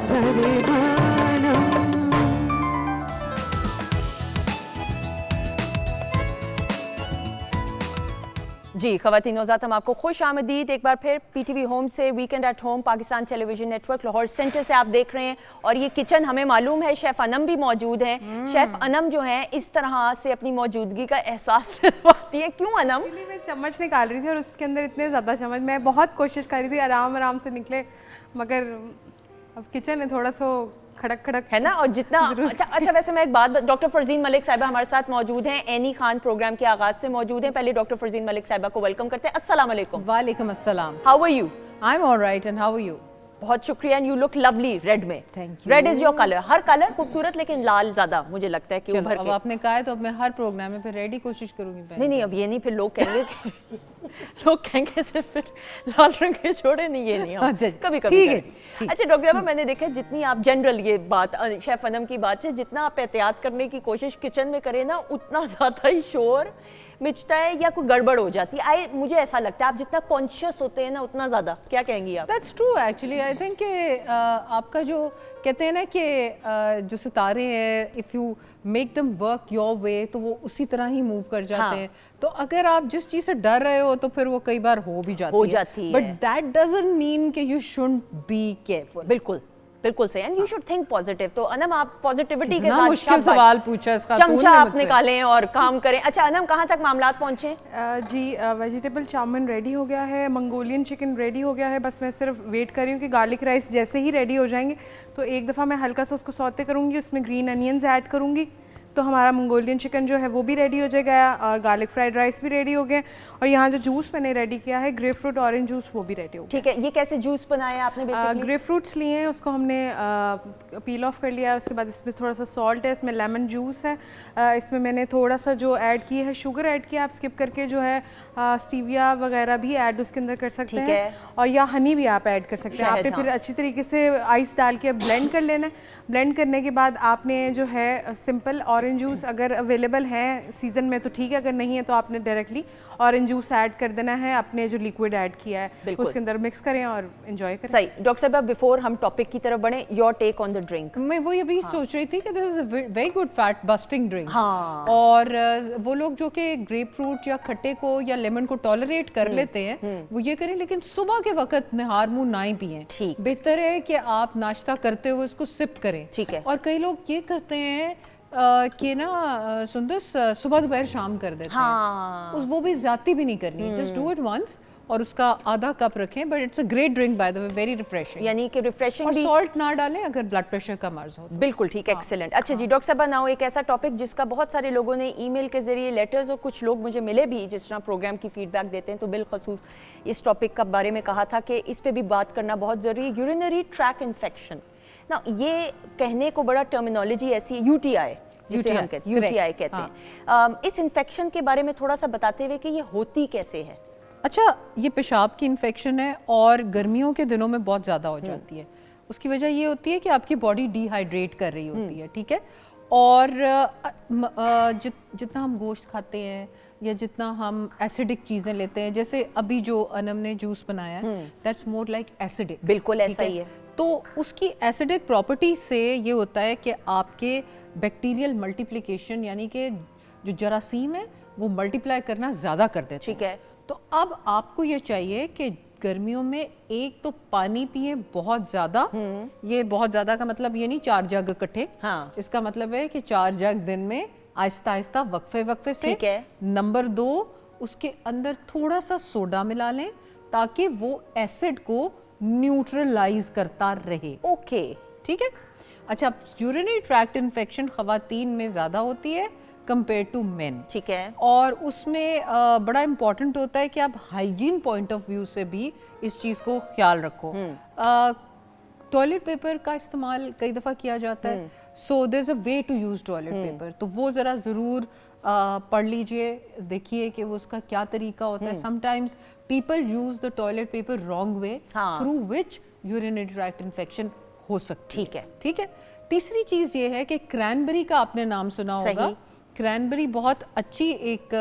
जा रे बालों। जी ख़वातीन नौज़ात, हम आपको खुश आमदीद एक बार फिर पीटीवी होम से weekend at home Pakistan television network Lahore centre से आप देख रहे हैं। और ये किचन हमें मालूम है शेफ़ अनम भी मौजूद हैं। शेफ़ अनम जो हैं इस तरह से अपनी मौजूदगी का एहसास करवाती है। क्यों अनम? एक्चुअली मैं चम्मच निकाल रही थी और उसके अंदर इतने ज़्यादा चम्मच, मैं बहुत कोशिश कर रही थी आराम आराम से निकले, मगर अब किचन है थोड़ा सा खड़क खड़क है ना। और जितना अच्छा वैसे मैं एक बात, डॉक्टर फरजीन मलिक साहिबा हमारे साथ मौजूद हैं, एनी खान प्रोग्राम के आगाज से मौजूद हैं। पहले डॉक्टर फरजीन मलिक साहिबा को वेलकम करते हैं। अस्सलाम वालेकुम। वालेकुम अस्सलाम। How are you? I am alright and how are you? बहुत शुक्रिया। And you look lovely red में। Thank you. Red is your colour. हर कलर खूबसूरत, लेकिन लाल ज्यादा मुझे लगता है कि चलो उभर अब के। आपने कहा है तो अब मैं हर प्रोग्राम में फिर रेडी कोशिश करूंगी पहनने नहीं अब ये नहीं, फिर लोग कहेंगे लोग कहेंगे सिर्फ फिर लाल रंग के छोड़े नहीं, ये नहीं। अच्छा, कभी कभी ठीक है जी, ठीक। अच्छा डॉक्टर साहब, मैंने देखा जितनी आप जनरल ये बात शेफ अनम की बात से जितना आप एहतियात करने की कोशिश किचन में करें ना, उतना ज़्यादा ही शोर मिचता है या कोई गड़बड़ हो जाती है। मुझे ऐसा लगता है आप जितना कॉन्शियस होते हैं ना उतना ज़्यादा। क्या कहेंगी आप? That's true actually. I think आपका जो कहते हैं ना कि जो सितारे हैं, if you make them work your way तो वो उसी तरह ही मूव कर जाते हैं। तो अगर आप जिस चीज़ से डर रहे हो तो फिर वो कई बार हो भी जाती है। जाती है। बट दैट डजंट मीन कि यू शुडंट बी केयरफुल। बिल्कुल बिल्कुल सही, and you should think positive. तो अनम आप पॉजिटिविटी के इतना साथ मुश्किल शाबाश, सवाल पूछा इस खातून चमचा ने आप मुझसे। निकालें और काम करें। अच्छा अनम, कहाँ तक मामलात पहुंचे? जी वेजिटेबल चाउमिन रेडी हो गया है, मंगोलियन चिकन रेडी हो गया है, बस मैं सिर्फ वेट कर रही हूँ कि गार्लिक राइस जैसे ही रेडी हो जाएंगे तो एक दफ़ा मैं हल्का सा उसको सौते करूँगी, उसमें ग्रीन अनियंस ऐड करूँगी, तो हमारा मंगोलियन चिकन जो है वो भी रेडी हो जाएगा और गार्लिक फ्राइड राइस भी रेडी हो गए। और यहाँ जो जूस मैंने रेडी किया है ग्रेप फ्रूट ऑरेंज जूस, वो भी रेडी हो गया। ठीक है, ये कैसे जूस बनाया आपने बेसिकली? ग्रेप फ्रूट्स लिए हैं, उसको हमने पील ऑफ कर लिया है, उसके बाद इसमें थोड़ा सा सॉल्ट है, इसमें लेमन जूस है, इसमें मैंने थोड़ा सा जो ऐड किया है शुगर ऐड किया, आप स्किप करके जो है स्टीविया वगैरह भी ऐड उसके अंदर कर सकते ठीक हैं है। और या हनी भी आप ऐड कर सकते हैं। शहद, आपने फिर हाँ। अच्छी तरीके से आइस डाल के ब्लेंड कर लेना है। ब्लेंड करने के बाद आपने जो है सिंपल ऑरेंज जूस अगर अवेलेबल है सीज़न में तो ठीक है, अगर नहीं है तो आपने डायरेक्टली ऑरेंज जूस ऐड कर देना है, अपने जो लिक्विड ऐड किया है बिल्कुल। उसके अंदर मिक्स करें और एंजॉय करें। सही। डॉक्टर साहब, बिफोर हम टॉपिक की तरफ बढ़े, your take on the drink. मैं वही अभी सोच रही थी कि this is a very good fat busting drink. हाँ। और वो लोग जो कि ग्रेप फ्रूट या खट्टे को या लेमन को टॉलरेट कर लेते हैं वो ये करें, लेकिन सुबह के वक्त निहार मुंह ना ही पिएं। ठीक। बेहतर है कि आप नाश्ता करते हुए इसको सिप करें। ठीक है। और कई लोग ये करते हैं कि ना सुंदस सुबह दोपहर शाम कर देते हाँ। हैं। वो भी ज्यादा भी नहीं करनी, जस्ट डू इट वंस और उसका आधा कप रखें। But it's a great drink by the way, very refreshing. यानी कि रिफ्रेशिंग और भी। सॉल्ट ना डालें अगर ब्लड प्रेशर का मर्ज हो तो। बिल्कुल ठीक, एक्सीलेंट। अच्छा जी डॉक्टर साहब, नाउ एक ऐसा टॉपिक जिसका बहुत सारे लोगों ने ईमेल के जरिए, लेटर्स और कुछ लोग मुझे मिले भी जिस तरह प्रोग्राम की फीडबैक देते हैं, तो बिलखसूस इस टॉपिक का बारे में कहा था कि इस पे भी बात करना बहुत ज़रूरी है, यूरिनरी ट्रैक इन्फेक्शन। ना ये कहने को बड़ा टर्मिनोलॉजी ऐसी है, यूटीआई जिसे हम कहते हैं, यूटीआई कहते हैं। इस इन्फेक्शन के बारे में थोड़ा सा बताते हुए कि ये होती कैसे है। अच्छा, ये पेशाब की इन्फेक्शन है और गर्मियों के दिनों में बहुत ज़्यादा हो जाती है। उसकी वजह ये होती है कि आपकी बॉडी डिहाइड्रेट कर रही होती है, ठीक है। और जितना हम गोश्त खाते हैं या जितना हम एसिडिक चीज़ें लेते हैं, जैसे अभी जो अनम ने जूस बनाया है, दैट्स मोर लाइक एसिडिक। बिल्कुल ऐसा ही है। तो उसकी एसिडिक प्रॉपर्टी से ये होता है कि आपके बैक्टीरियल मल्टीप्लिकेशन, यानी कि जो जरासीम है वो मल्टीप्लाई करना ज़्यादा कर देते हैं। ठीक है। तो अब आपको ये चाहिए कि गर्मियों में एक तो पानी पिए बहुत ज्यादा। ये बहुत ज्यादा का मतलब ये नहीं 4 जग इकट्ठे। हाँ। इसका मतलब है कि 4 जग दिन में आहिस्ता आहिस्ता वक्फे से। ठीक है। नंबर 2, उसके अंदर थोड़ा सा सोडा मिला लें ताकि वो एसिड को न्यूट्रलाइज करता रहे। ओके। ठीक है। अच्छा, यूरिनरी ट्रैक्ट इन्फेक्शन खवातीन में ज्यादा होती है कंपेयर टू मेन। ठीक है। और उसमें बड़ा इंपॉर्टेंट होता है कि आप हाइजीन पॉइंट ऑफ व्यू से भी इस चीज़ को ख्याल रखो। टॉयलेट पेपर का इस्तेमाल कई दफ़ा किया जाता है, so there is a way to use toilet paper, तो वो ज़रा ज़रूर पढ़ लीजिए, देखिए कि वो उसका क्या तरीका होता है। Sometimes people use the toilet paper wrong way through which urinary tract infection हो सकती है। ठीक है। ठीक है। तीसरी चीज़ ये है कि क्रैनबेरी का आपने नाम सुना होगा। क्रैनबेरी बहुत अच्छी एक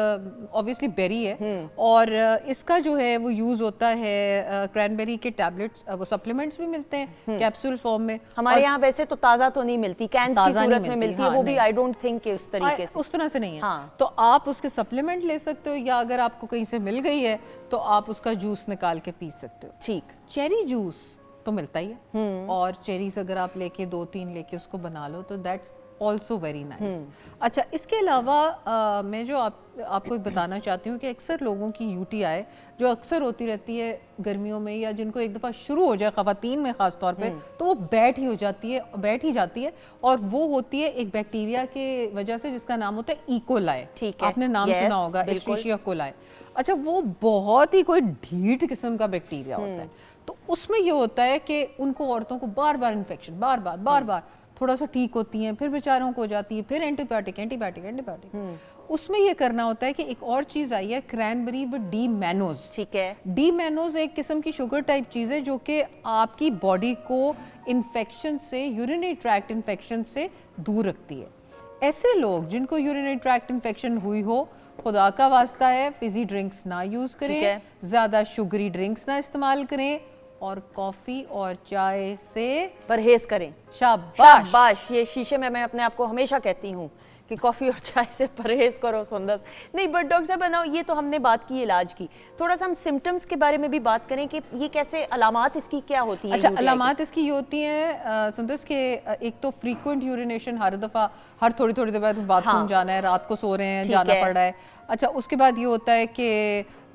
ऑब्वियसली बेरी है और इसका जो है वो यूज होता है क्रैनबेरी के टैबलेट्स, वो सप्लीमेंट्स भी मिलते हैं कैप्सूल फॉर्म में। हमारे यहाँ वैसे तो ताज़ा तो नहीं मिलती, कैंस की सूरत में मिलती है, वो भी आई डोंट थिंक कि उस तरीके से, उस तरह से नहीं है। हाँ। तो आप उसके सप्लीमेंट ले सकते हो या अगर आपको कहीं से मिल गई है तो आप उसका जूस निकाल के पी सकते हो। ठीक। चेरी जूस तो मिलता ही है और चेरीज अगर आप लेके 2-3 लेके उसको बना लो तो दैट्स ऑल्सो वेरी नाइस। अच्छा, इसके अलावा मैं जो आपको एक बताना चाहती हूँ कि अक्सर लोगों की यूटीआई जो अक्सर होती रहती है गर्मियों में, या जिनको एक दफ़ा शुरू हो जाए ख़वातीन में ख़ास तौर पे, तो वो बैठ ही जाती है और वो होती है एक बैक्टीरिया के वजह से जिसका नाम होता है इकोलाई। ठीक है। आपने नाम सुना होगा, एस्चेरिशिया कोलाई। अच्छा, वो बहुत ही कोई ढीठ किस्म का बैक्टीरिया होता है। तो उसमें ये होता है कि उनको औरतों को बार बार इन्फेक्शन, बार बार थोड़ा सा ठीक होती हैं, फिर बेचारों को हो जाती है, फिर एंटीबायोटिक। उसमें ये करना होता है कि एक और चीज आई है, क्रैनबेरी विद डी मैनोज। ठीक है। डी मैनोज एक किस्म की शुगर टाइप चीज है जो कि आपकी बॉडी को इन्फेक्शन से, यूरिनरी ट्रैक्ट इन्फेक्शन से दूर रखती है। ऐसे लोग जिनको यूरिनरी ट्रैक्ट इन्फेक्शन हुई हो, खुदा का वास्ता है फिजी ड्रिंक्स ना यूज करें, ज्यादा शुगरी ड्रिंक्स ना इस्तेमाल करें और कॉफी और चाय से परहेज करें। शाबाश। शाबाश। ये शीशे में मैं अपने आप को हमेशा कहती हूँ कि कॉफ़ी और चाय से परहेज करो सुंदर। नहीं बट डॉक्टर साहब बनाओ, ये तो हमने बात की इलाज की, थोड़ा सा हम सिम्टम्स के बारे में भी बात करें कि ये कैसे, अलामात इसकी क्या होती है? अच्छा, अलामात इसकी ये होती हैं सुंदस के एक तो फ्रीक्वेंट यूरिनेशन, हर दफ़ा हर थोड़ी थोड़ी देर बाद बाथरूम जाना है, रात को सो रहे हैं जाना पड़ रहा है। अच्छा, उसके बाद ये होता है कि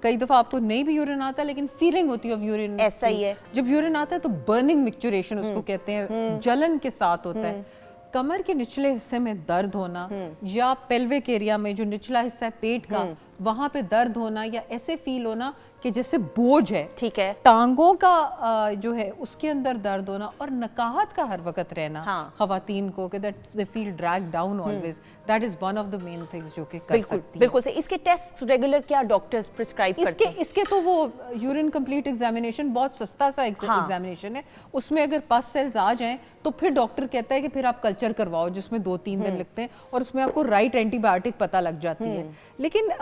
कई दफ़ा आपको नहीं भी यूरिन आता लेकिन फीलिंग होती है ऑफ यूरिन। ऐसा ही है, जब यूरिन आता है तो बर्निंग मिक्सचरेशन उसको कहते हैं, जलन के साथ होता है। कमर के निचले हिस्से में दर्द होना या पेल्विक एरिया में जो निचला हिस्सा है पेट का, वहां पे दर्द होना या ऐसे फील होना कि जैसे बोझ है, ठीक है, टांगों का जो है उसके अंदर दर्द होना और नकाहत का हर वक्त रहना, खवातीन को कि that they feel drag down always, that is one of the main things जो कि कर सकती है। बिल्कुल सही। इसके टेस्ट रेगुलर क्या डॉक्टर्स प्रिस्क्राइब करते हैं? इसके तो वो यूरिन कंप्लीट एग्जामिनेशन बहुत सस्ता सा एग्जामिनेशन है, उसमें अगर पस सेल्स आ जाएं तो फिर डॉक्टर कहता है कि फिर आप कल्चर करवाओ जिसमें 2-3 दिन लगते हैं और उसमें आपको राइट एंटीबायोटिक पता लग जाती है। लेकिन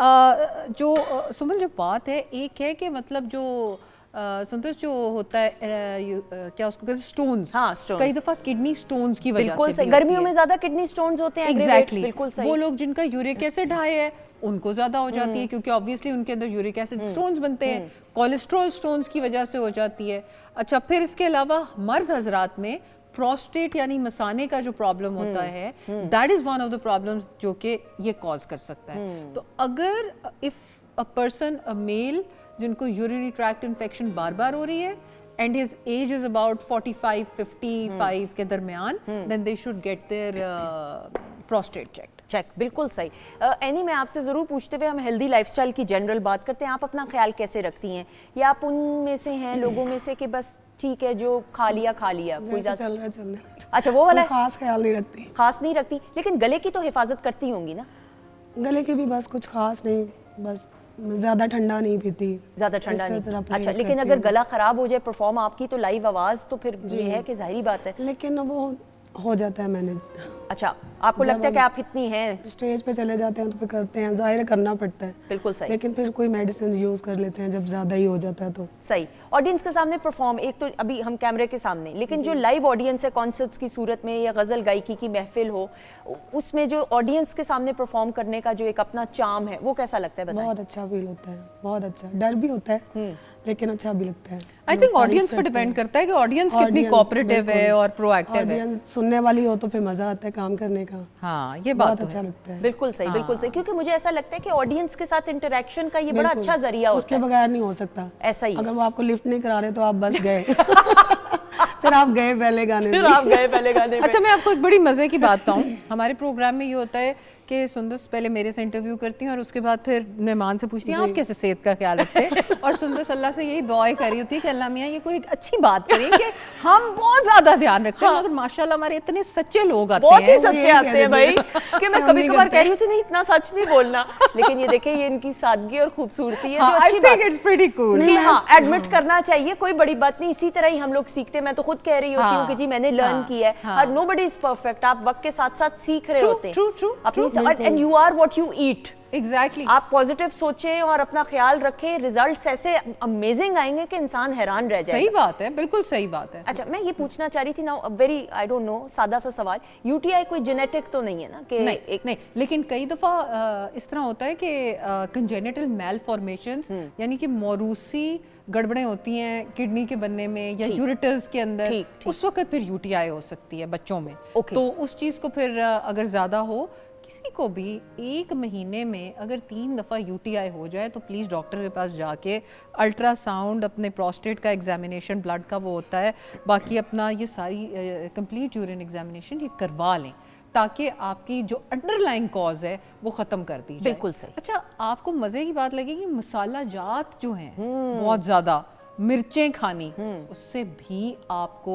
जो सुमन जो बात है एक है कि मतलब जो संतोष जो होता है क्या उसको कहते हैं स्टोन्स, कई दफा किडनी स्टोन्स की वजह से बिल्कुल सही, गर्मियों में ज्यादा किडनी स्टोन्स होते हैं। एग्जैक्टली, बिल्कुल सही। वो लोग जिनका यूरिक एसिड हाई है उनको ज्यादा हो जाती है क्योंकि ऑब्वियसली उनके अंदर यूरिक एसिड स्टोन्स बनते हैं, कोलेस्ट्रॉल स्टोन्स की वजह से हो जाती है। अच्छा, फिर इसके अलावा मर्द हजरात में प्रोस्टेट यानी मसाने का जो प्रॉब्लम होता है, that is one of the problems जो कि ये कॉज कर सकता है। तो अगर if a person, a male जिनको यूरिनरी ट्रैक्ट इन्फेक्शन बार बार हो रही है and his age is about 45-55 के दरमियान, then they should get their prostate check. बिल्कुल सही। एनी मैं आपसे ज़रूर पूछते हुए हम हेल्दी लाइफस्टाइल की जनरल बात करते हैं, आप अपना ख्याल कैसे रखती हैं, या आप उनमें से हैं लोगों में से कि बस ठीक है जो खा लिया कोई चल रहा है। अच्छा, वो वाला खास ख्याल नहीं रखती, खास नहीं रखती, लेकिन गले की तो हिफाजत करती होंगी ना? गले की भी बस कुछ खास नहीं, बस ज्यादा ठंडा नहीं पीती, ज्यादा ठंडा नहीं। अच्छा, लेकिन अगर गला खराब हो जाए परफॉर्म आपकी तो लाइव आवाज तो फिर ये है कि जाहिर बात है, लेकिन वो हो जाता है मैनेज। अच्छा, आपको लगता है कि आप इतनी हैं, स्टेज पे चले जाते हैं तो फिर करते हैं, जाहिर करना पड़ता है। बिल्कुल सही। लेकिन फिर कोई मेडिसिन यूज कर लेते हैं जब ज्यादा ही हो जाता है तो। सही। ऑडियंस के सामने परफॉर्म, एक तो अभी हम कैमरे के सामने, लेकिन जो लाइव ऑडियंस है कॉन्सर्ट्स की सूरत में या गजल गायकी की महफिल हो, उसमें जो ऑडियंस के सामने परफॉर्म करने का जो एक अपना चार्म है, वो कैसा लगता है? बहुत अच्छा फील होता है, बहुत अच्छा। डर भी होता है लेकिन अच्छा भी लगता है। आई थिंक ऑडियंस पर डिपेंड करता है कि ऑडियंस कितनी कोऑपरेटिव है और प्रोएक्टिव है। ऑडियंस सुनने वाली हो तो फिर मजा आता है काम करने का। हाँ, ये बात बहुत अच्छा लगता है। बिल्कुल सही, बिल्कुल सही, क्योंकि मुझे ऐसा लगता है कि ऑडियंस के साथ इंटरेक्शन का ये बड़ा अच्छा जरिया होता है, उसके बगैर नहीं हो सकता। ऐसा ही, अगर वो आपको लिफ्ट नहीं करा रहे तो आप बस गए फिर आप गए पहले गाने में। अच्छा, मैं आपको एक बड़ी मजे की बात बताऊं, हमारे प्रोग्राम में ये होता है कि सुंदस पहले मेरे से इंटरव्यू करती हैं और उसके बाद फिर मेहमान से पूछती हैं आप कैसे सेहत का ख्याल रखते हैं, और सुंदस अल्लाह से यही दुआएं कर रही होती है कि अल्लाह मियां ये कोई एक अच्छी बात करें कि हम बहुत ज्यादा ध्यान रखते हैं, मगर माशाल्लाह हमारे इतने सच्चे लोग आते हैं, बहुत ही सच्चे आते हैं भाई, कि मैं कभी कभार कह रही होती नहीं इतना सच नहीं बोलना, लेकिन ये देखिए ये इनकी सादगी और खूबसूरती है, जो अच्छी बात है। It's pretty cool. हाँ, एडमिट करना चाहिए, कोई बड़ी बात नहीं, इसी तरह ही हम लोग सीखते हैं। मैं तो खुद कह रही होती हूँ कि जी मैंने लर्न किया है, और नोबडी इज परफेक्ट, आप वक्त के साथ साथ सीख रहे होते हैं अपनी, and you are what you eat. Exactly. आप पॉजिटिव सोचें और अपना ख्याल रखें, रिजल्ट्स ऐसे अमेजिंग आएंगे कि इंसान हैरान रह जाएगा। सही बात है, बिल्कुल सही बात है। अच्छा, मैं ये पूछना चाह रही थी ना, वेरी आई डोंट नो, सादा सा सवाल, यूटीआई कोई जेनेटिक तो नहीं है ना? कि नहीं, लेकिन कई दफा इस तरह होता है कि कंजेनिटल मैलफॉर्मेशंस यानी कि मौरूसी गड़बड़ें होती हैं किडनी के बनने में या यूरेटर्स के अंदर, उस वक्त फिर यूटीआई हो सकती है बच्चों में। तो उस चीज को फिर अगर ज्यादा हो, किसी को भी 1 महीने में अगर 3 दफ़ा यूटीआई हो जाए तो प्लीज़ डॉक्टर के पास जाके अल्ट्रासाउंड, अपने प्रोस्टेट का एग्जामिनेशन, ब्लड का वो होता है, बाकी अपना ये सारी कंप्लीट यूरिन एग्जामिनेशन ये करवा लें, ताकि आपकी जो अंडरलाइंग कॉज है वो ख़त्म कर दी जाए। बिल्कुल सही। अच्छा, आपको मज़े की बात लगेगी, मसाला जात जो हैं बहुत ज़्यादा, मिर्चें खानी, उससे भी आपको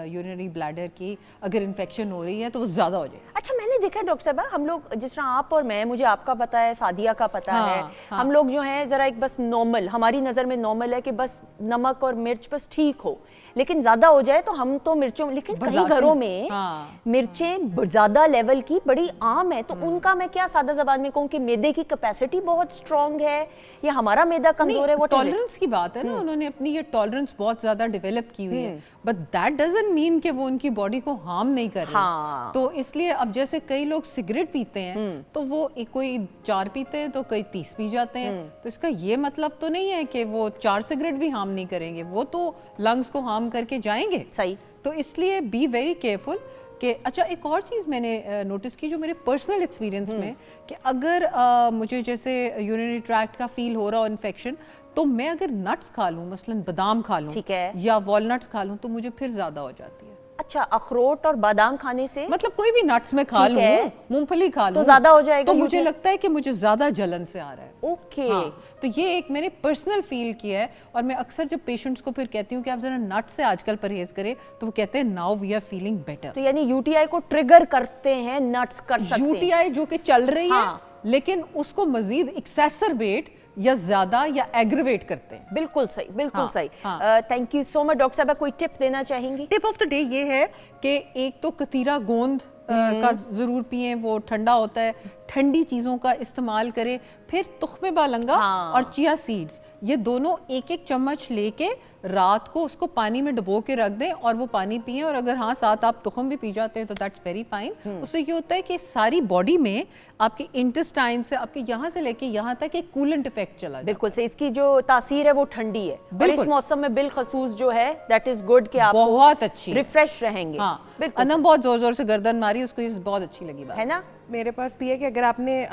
यूरिनरी ब्लैडर की अगर इन्फेक्शन हो रही है तो वो ज्यादा हो जाए। अच्छा, मैंने देखा डॉक्टर साहब, हम लोग जिस तरह आप और मैं, मुझे आपका पता है, सादिया का पता है, हम लोग जो हैं जरा एक बस नॉर्मल, हमारी नज़र में नॉर्मल है कि बस नमक और मिर्च बस ठीक हो, लेकिन ज्यादा हो जाए तो हम तो मिर्चों, लेकिन कई बर्दाश्त घरों नहीं। में हाँ। मिर्चें ज्यादा लेवल की बड़ी आम है, तो उनका मैं क्या सादा जबान में कहूँ कि मैदे की कैपेसिटी बहुत स्ट्रांग है या हमारा मैदा कमजोर है? What is it? टॉलरेंस की बात है ना, उन्होंने अपनी ये टॉलरेंस बहुत ज्यादा डेवलप की हुई है, बट दैट डजंट मीन कि वो उनकी बॉडी को हार्म नहीं कर रही। हाँ। तो इसलिए अब जैसे कई लोग सिगरेट पीते हैं तो वो कोई 4 पीते हैं तो कई 30 पी जाते हैं, तो इसका ये मतलब तो नहीं है कि वो 4 सिगरेट भी हार्म नहीं करेंगे, वो तो लंग्स को हार्म करके जाएंगे। सही। तो इसलिए बी वेरी केयरफुल कि अच्छा, एक और चीज़ मैंने नोटिस की जो मेरे पर्सनल एक्सपीरियंस में, कि अगर मुझे जैसे यूरिनरी ट्रैक्ट का फील हो रहा हो इन्फेक्शन, तो मैं अगर नट्स खा लूँ, मसलन बादाम खा लूँ, ठीक है, या वॉलनट्स खा लूँ, तो मुझे फिर ज़्यादा हो जाती है। अच्छा, अखरोट और बादाम खाने से मतलब कोई भी नट्स में खा ठीक लूँ, है, मूंगफली खा लूँ, तो ज्यादा हो जाएगा, तो मुझे यूरिन? लगता है कि मुझे ज़्यादा जलन से आ रहा है। ओके। हाँ, तो ये एक मैंने पर्सनल फील किया है, और मैं अक्सर जब पेशेंट्स को फिर कहती हूँ कि आप जरा नट से आजकल परहेज करें, तो वो कहते हैं now we are feeling better. तो यानी यूटीआई को ट्रिगर करते हैं नट्स, कर सकते हैं। यूटीआई जो कि चल रही हाँ। है, लेकिन उसको मजीद एक्सेसरबेट या ज्यादा या एग्रीवेट करते हैं। बिल्कुल सही, बिल्कुल हाँ, सही। हाँ। Thank you so much doctor साहब। कोई टिप देना चाहेंगी? टिप ऑफ द डे ये है कि एक तो कतीरा गोंद का जरूर पिएं, वो ठंडा होता है, ठंडी चीजों का इस्तेमाल करें। फिर तुख्मे बालंगा हाँ। और चिया सीड्स, ये दोनों एक एक चम्मच लेके रात को उसको पानी में डुबो के रख दें और वो पानी पिएं। और अगर हाँ साथ आप तुख्म भी पी जाते हैं तो दैट्स वेरी फाइन। उससे ये होता है कि सारी बॉडी में आपके इंटेस्टाइन से आपके यहाँ से लेके यहाँ तक एक कूलेंट इफेक्ट चला जाता है। बिल्कुल सही। इसकी जो तासीर है वो ठंडी है, और इस बिल्कुल। मौसम में बिलखसूस जो है दैट इज गुड कि आप बहुत अच्छी है। रिफ्रेश रहेंगे। हाँ, बिल्कुल अनम बहुत जोर जोर से गर्दन मारी, उसको ये बहुत अच्छी लगी बात। है ना। मेरे पास भी है कि अगर आपने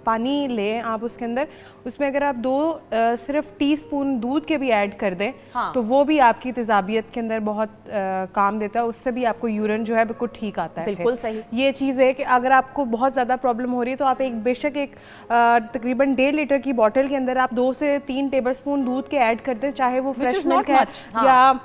पानी लें, आप उसके अंदर उसमें अगर आप 2 सिर्फ टीस्पून दूध के भी ऐड कर दें, हाँ। तो वो भी आपकी तेजाबियत के अंदर बहुत काम देता है, उससे भी आपको यूरिन जो है बिल्कुल ठीक आता है। बिल्कुल फिर सही। ये चीज़ है कि अगर आपको बहुत ज़्यादा प्रॉब्लम हो रही है तो आप एक बेशक एक तकरीबन 1.5 लीटर की बॉटल के अंदर आप 2 से 3 टेबलस्पून दूध के ऐड कर दें, चाहे वो Which fresh is milk not है much. हाँ। या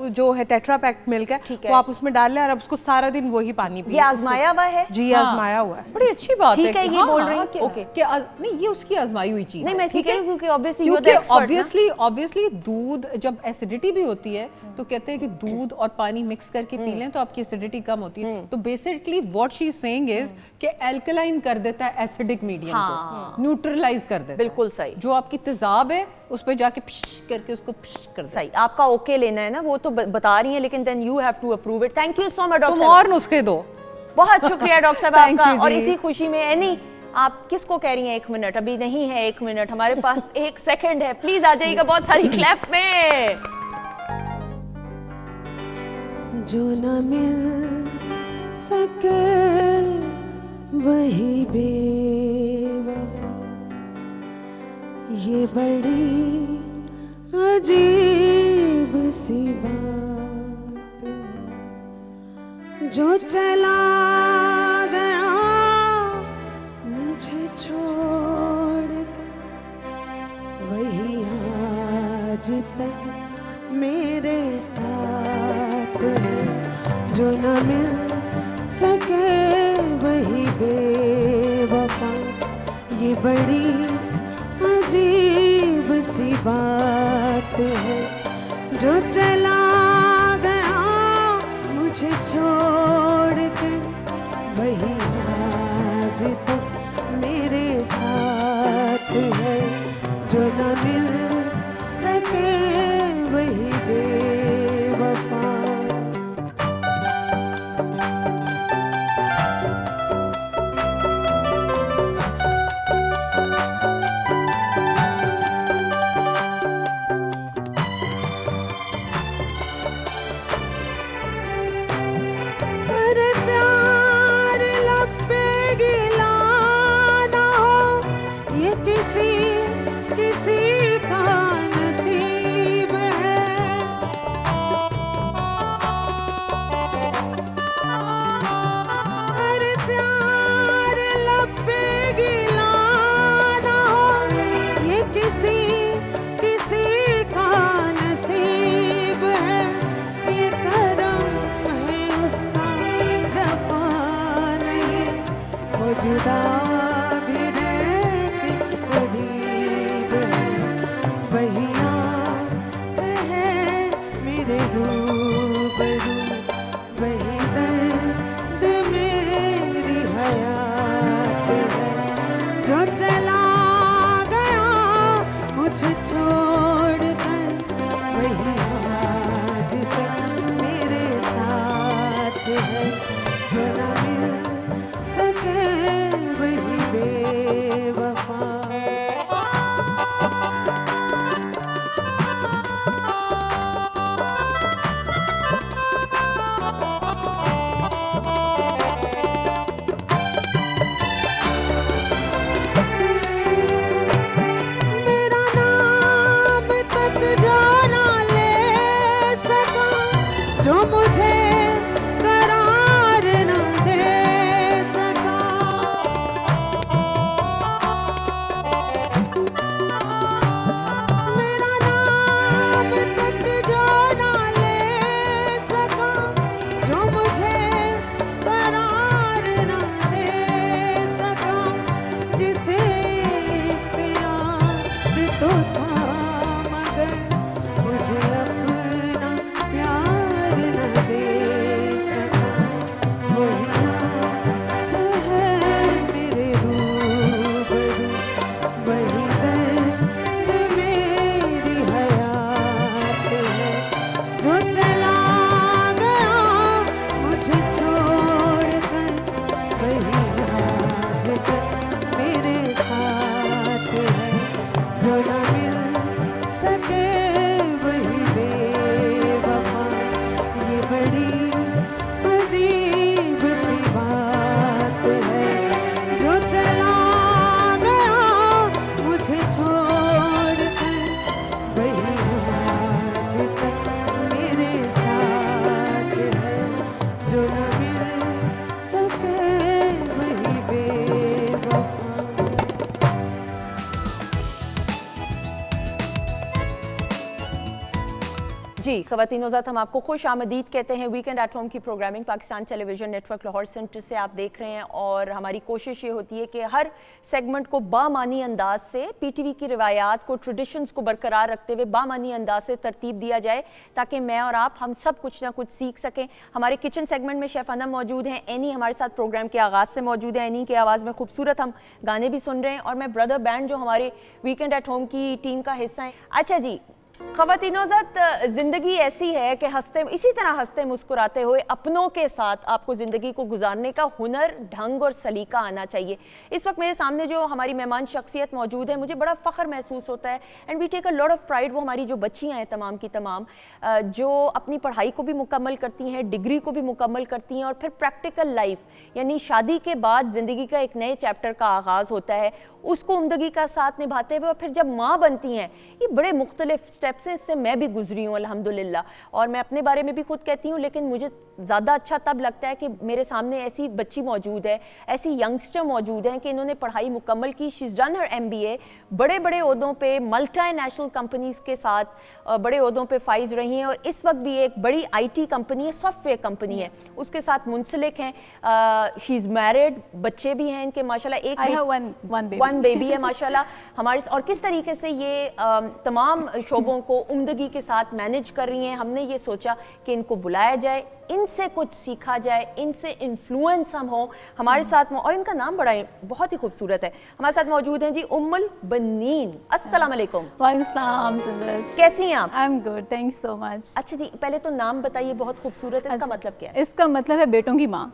जो है टेट्रा पैक मिल्क है, ठीक है। वो आप उसमें डाल लें और अब उसको सारा दिन वही पानी पिए। ये आजमाया हुआ है? जी, हाँ। आजमाया हुआ है। बड़ी अच्छी बात ठीक है, कि ये बोल रही हूँ। कि- ओके। कि नहीं, ये उसकी आजमाई हुई चीज नहीं, है, मैं ठीक सीख रही है? हूँ क्योंकि obviously you are the क्योंकि expert ना। ऑब्वियसली दूध जब एसिडिटी भी होती है तो कहते हैं कि दूध और पानी मिक्स करके पी लें तो आपकी एसिडिटी कम होती है। तो basically what she is saying is कि एल्कलाइन कर देता है एसिडिक मीडियम हाँ। को, न्यूट्रलाइज कर देता है। बिल्कुल सही। जो आपकी तेजाब है उस पे जाके पिश करके उसको पिश कर देता है। सही, आपका ओके लेना है ना, वो तो बता रही है, लेकिन then you have to approve it. Thank you so much तुम डॉक्टर। और नुस्खे दो। बहुत शुक्रिया डॉक्टर साहब Thank आपका। you और जी। इसी खुशी में एनी, आप किसको कह रही हैं 1 मिनट? अभी नहीं है 1 मिनट, हमारे पास 1 सेकंड है। प्लीज आ जाइएगा बहुत सारी क्लैप में। जो न मिल सके वही बेवफा, ये बड़ी अजीब सी बात। जो चला गया मुझे छोड़ कर, वही आज तक मेरे साथ है। जो न मिल सके वही बेवफा, ये बड़ी अजीब सी बात है। जो चला गया मुझे छोड़ के, वही आज तक मेरे साथ है। जो न मिल सके वही बेवफा। अरे प्यार लब पे गिला ना हो, ये किसी का नसीब है। अरे प्यार लब पे गिला ना हो, ये किसी का नसीब है। ये करम है उसका, जफा नहीं, वो जुदा भी रहते करीब है। वही आँख है जी ख़वातीन हज़रात, हम आपको खुश आमदीद कहते हैं। वीकेंड एट होम की programming Pakistan television network Lahore centre से आप देख रहे हैं और हमारी कोशिश ये होती है कि हर सेगमेंट को बामानी अंदाज से पीटीवी की रिवायात को, ट्रेडिशंस को बरकरार रखते हुए बामानी अंदाज से तरतीब दिया जाए ताकि मैं और आप हम सब कुछ ना कुछ सीख सकें। हमारे किचन सेगमेंट में शेफ़ अनम मौजूद हैं, एनी हमारे साथ प्रोग्राम के आगाज़ से मौजूद है। एनी की आवाज़ में खूबसूरत हम गाने भी सुन रहे हैं और मैं ब्रदर बैंड जो हमारे वीकेंड एट होम की टीम का हिस्सा है। अच्छा जी ख़वातीनो ज़ात, ज़िंदगी ऐसी है कि हंसते इसी तरह हंसते मुस्कुराते हुए अपनों के साथ आपको ज़िंदगी को गुजारने का हुनर, ढंग और सलीका आना चाहिए। इस वक्त मेरे सामने जो हमारी मेहमान शख्सियत मौजूद है, मुझे बड़ा फ़ख्र महसूस होता है and we take a lot of pride. वो हमारी जो बच्चियाँ हैं तमाम की तमाम, जो अपनी पढ़ाई को भी मुकम्मल करती हैं, डिग्री को भी मुकम्मल करती हैं और फिर प्रैक्टिकल लाइफ यानी शादी के बाद ज़िंदगी का एक नए चैप्टर का आगाज़ होता है, उसको उम्दगी का साथ निभाते हुए और फिर जब माँ बनती हैं, ये बड़े मुख्तलिफ स्टेप्स हैं। इससे मैं भी गुजरी हूँ अल्हम्दुलिल्लाह और मैं अपने बारे में भी खुद कहती हूँ, लेकिन मुझे ज़्यादा अच्छा तब लगता है कि मेरे सामने ऐसी बच्ची मौजूद है, ऐसी यंगस्टर मौजूद हैं कि इन्होंने पढ़ाई मुकम्मल की। She is done her MBA, बड़े बड़े ओहदों पे मल्टी नेशनल कंपनीज़ के साथ बड़े ओहदों पे फाइज रही हैं और इस वक्त भी एक बड़ी IT कंपनी है, सॉफ्टवेयर कंपनी है, उसके साथ मुंसलिक हैं। शी इज़ मैरिड, बच्चे भी हैं इनके माशाल्लाह। एक वन बेबी है माशाल्लाह हमारे। और किस तरीके से ये तमाम शोबों को उम्दगी के साथ मैनेज कर रही हैं। हमने ये सोचा कि इनको बुलाया जाए, इनसे कुछ सीखा जाए, इनसे इन्फ्लुएंस हम हो हमारे साथ। और इनका नाम बड़ा बहुत ही खूबसूरत है। हमारे साथ मौजूद हैं जी उम्मुल बनीन। अस्सलाम वालेकुम। वालेकुम सलाम सुंदर, कैसी हैं आप? I am good, thank you so much. अच्छा जी, पहले तो नाम बताइए, बहुत खूबसूरत है, इसका मतलब क्या है? इसका मतलब है बेटों की माँ,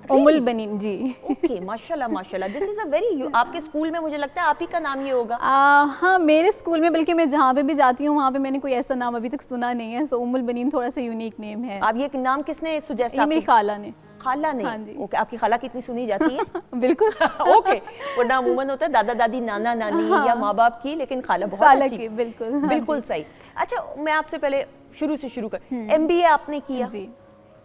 उम्मुल बनीन जी। ओके, माशाल्लाह माशाल्लाह। दिस इज अ वेरी, आपके स्कूल में मुझे लगता है आप ही का नाम ये होगा। हाँ, मेरे स्कूल में, बल्कि मैं जहाँ पे भी जाती हूँ वहाँ पे मैंने कोई ऐसा नाम अभी तक सुना नहीं है। सो उम्मुल बनीन थोड़ा सा यूनिक नेम है। आप ये नाम किसने सुजेस्ट? ये मेरी खाला ने। खाला ने? हाँ जी। ओके, आपकी खाला कितनी सुनी जाती है? बिल्कुल। ओके, वरना अमूमन होता है दादा दादी, नाना नानी या माँ बाप की, लेकिन खाला बहुत खाला अच्छी। की, बिल्कुल। हाँ बिल्कुल सही। अच्छा, मैं आपसे पहले शुरू से शुरू कर, MBA आपने किया जी।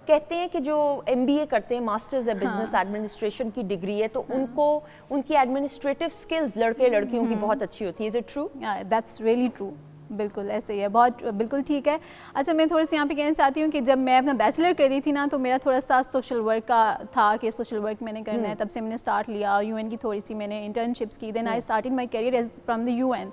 कहते हैं कि जो MBA करते हैं, मास्टर्स है बिजनेस एडमिनिस्ट्रेशन की डिग्री है, तो उनको उनकी एडमिनिस्ट्रेटिव स्किल्स लड़के लड़कियों की बहुत अच्छी होती है। Is it true? That's really true, बिल्कुल ऐसे ही है, बहुत बिल्कुल ठीक है। अच्छा, मैं थोड़ी सी यहाँ पे कहना चाहती हूँ कि जब मैं अपना बैचलर कर रही थी ना, तो मेरा थोड़ा सा सोशल वर्क का था कि सोशल वर्क मैंने करना है। तब से मैंने स्टार्ट लिया, UN की थोड़ी सी मैंने इंटर्नशिप्स की। Then I started my career as from the UN।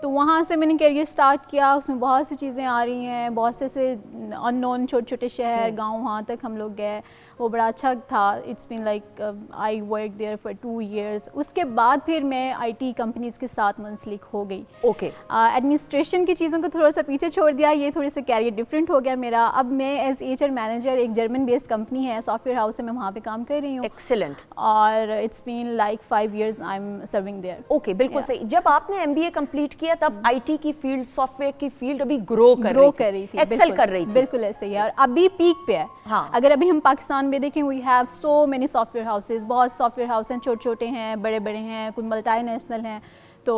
तो वहाँ से मैंने करियर स्टार्ट किया। उसमें बहुत सी चीज़ें आ रही हैं, बहुत से अननोन छोटे छोटे शहर, गांव, वहाँ तक हम लोग गए। वो बड़ा अच्छा था। It's been like I work there for 2 years। उसके बाद फिर मैं IT कंपनीज़ के साथ मुंसलिक हो गई। ओके। एडमिनिस्ट्रेशन की चीज़ों को थोड़ा सा पीछे छोड़ दिया, ये थोड़ी सा कैरियर डिफरेंट हो गया मेरा। अब मैं एज HR मैनेजर, एक जर्मन बेस्ड कंपनी है, सॉफ्टवेयर हाउस है, मैं वहाँ पे काम कर रही हूँ। एक्सीलेंट। और it's been like 5 years I am serving there. Okay, बिल्कुल सही। जब आपने MBA कंप्लीट किया तब IT की फील्ड, सॉफ्टवेयर की फील्ड अभी ग्रो कर रही थी, एक्सेल कर रही थी। बिल्कुल ऐसे ही है, और अभी पीक पे है। हाँ। अगर अभी हम पाकिस्तान में देखें, we have so many software houses, बहुत सॉफ्टवेयर हाउस हैं, छोटे छोटे हैं, बड़े बड़े हैं, कुछ मल्टी नेशनल हैं। तो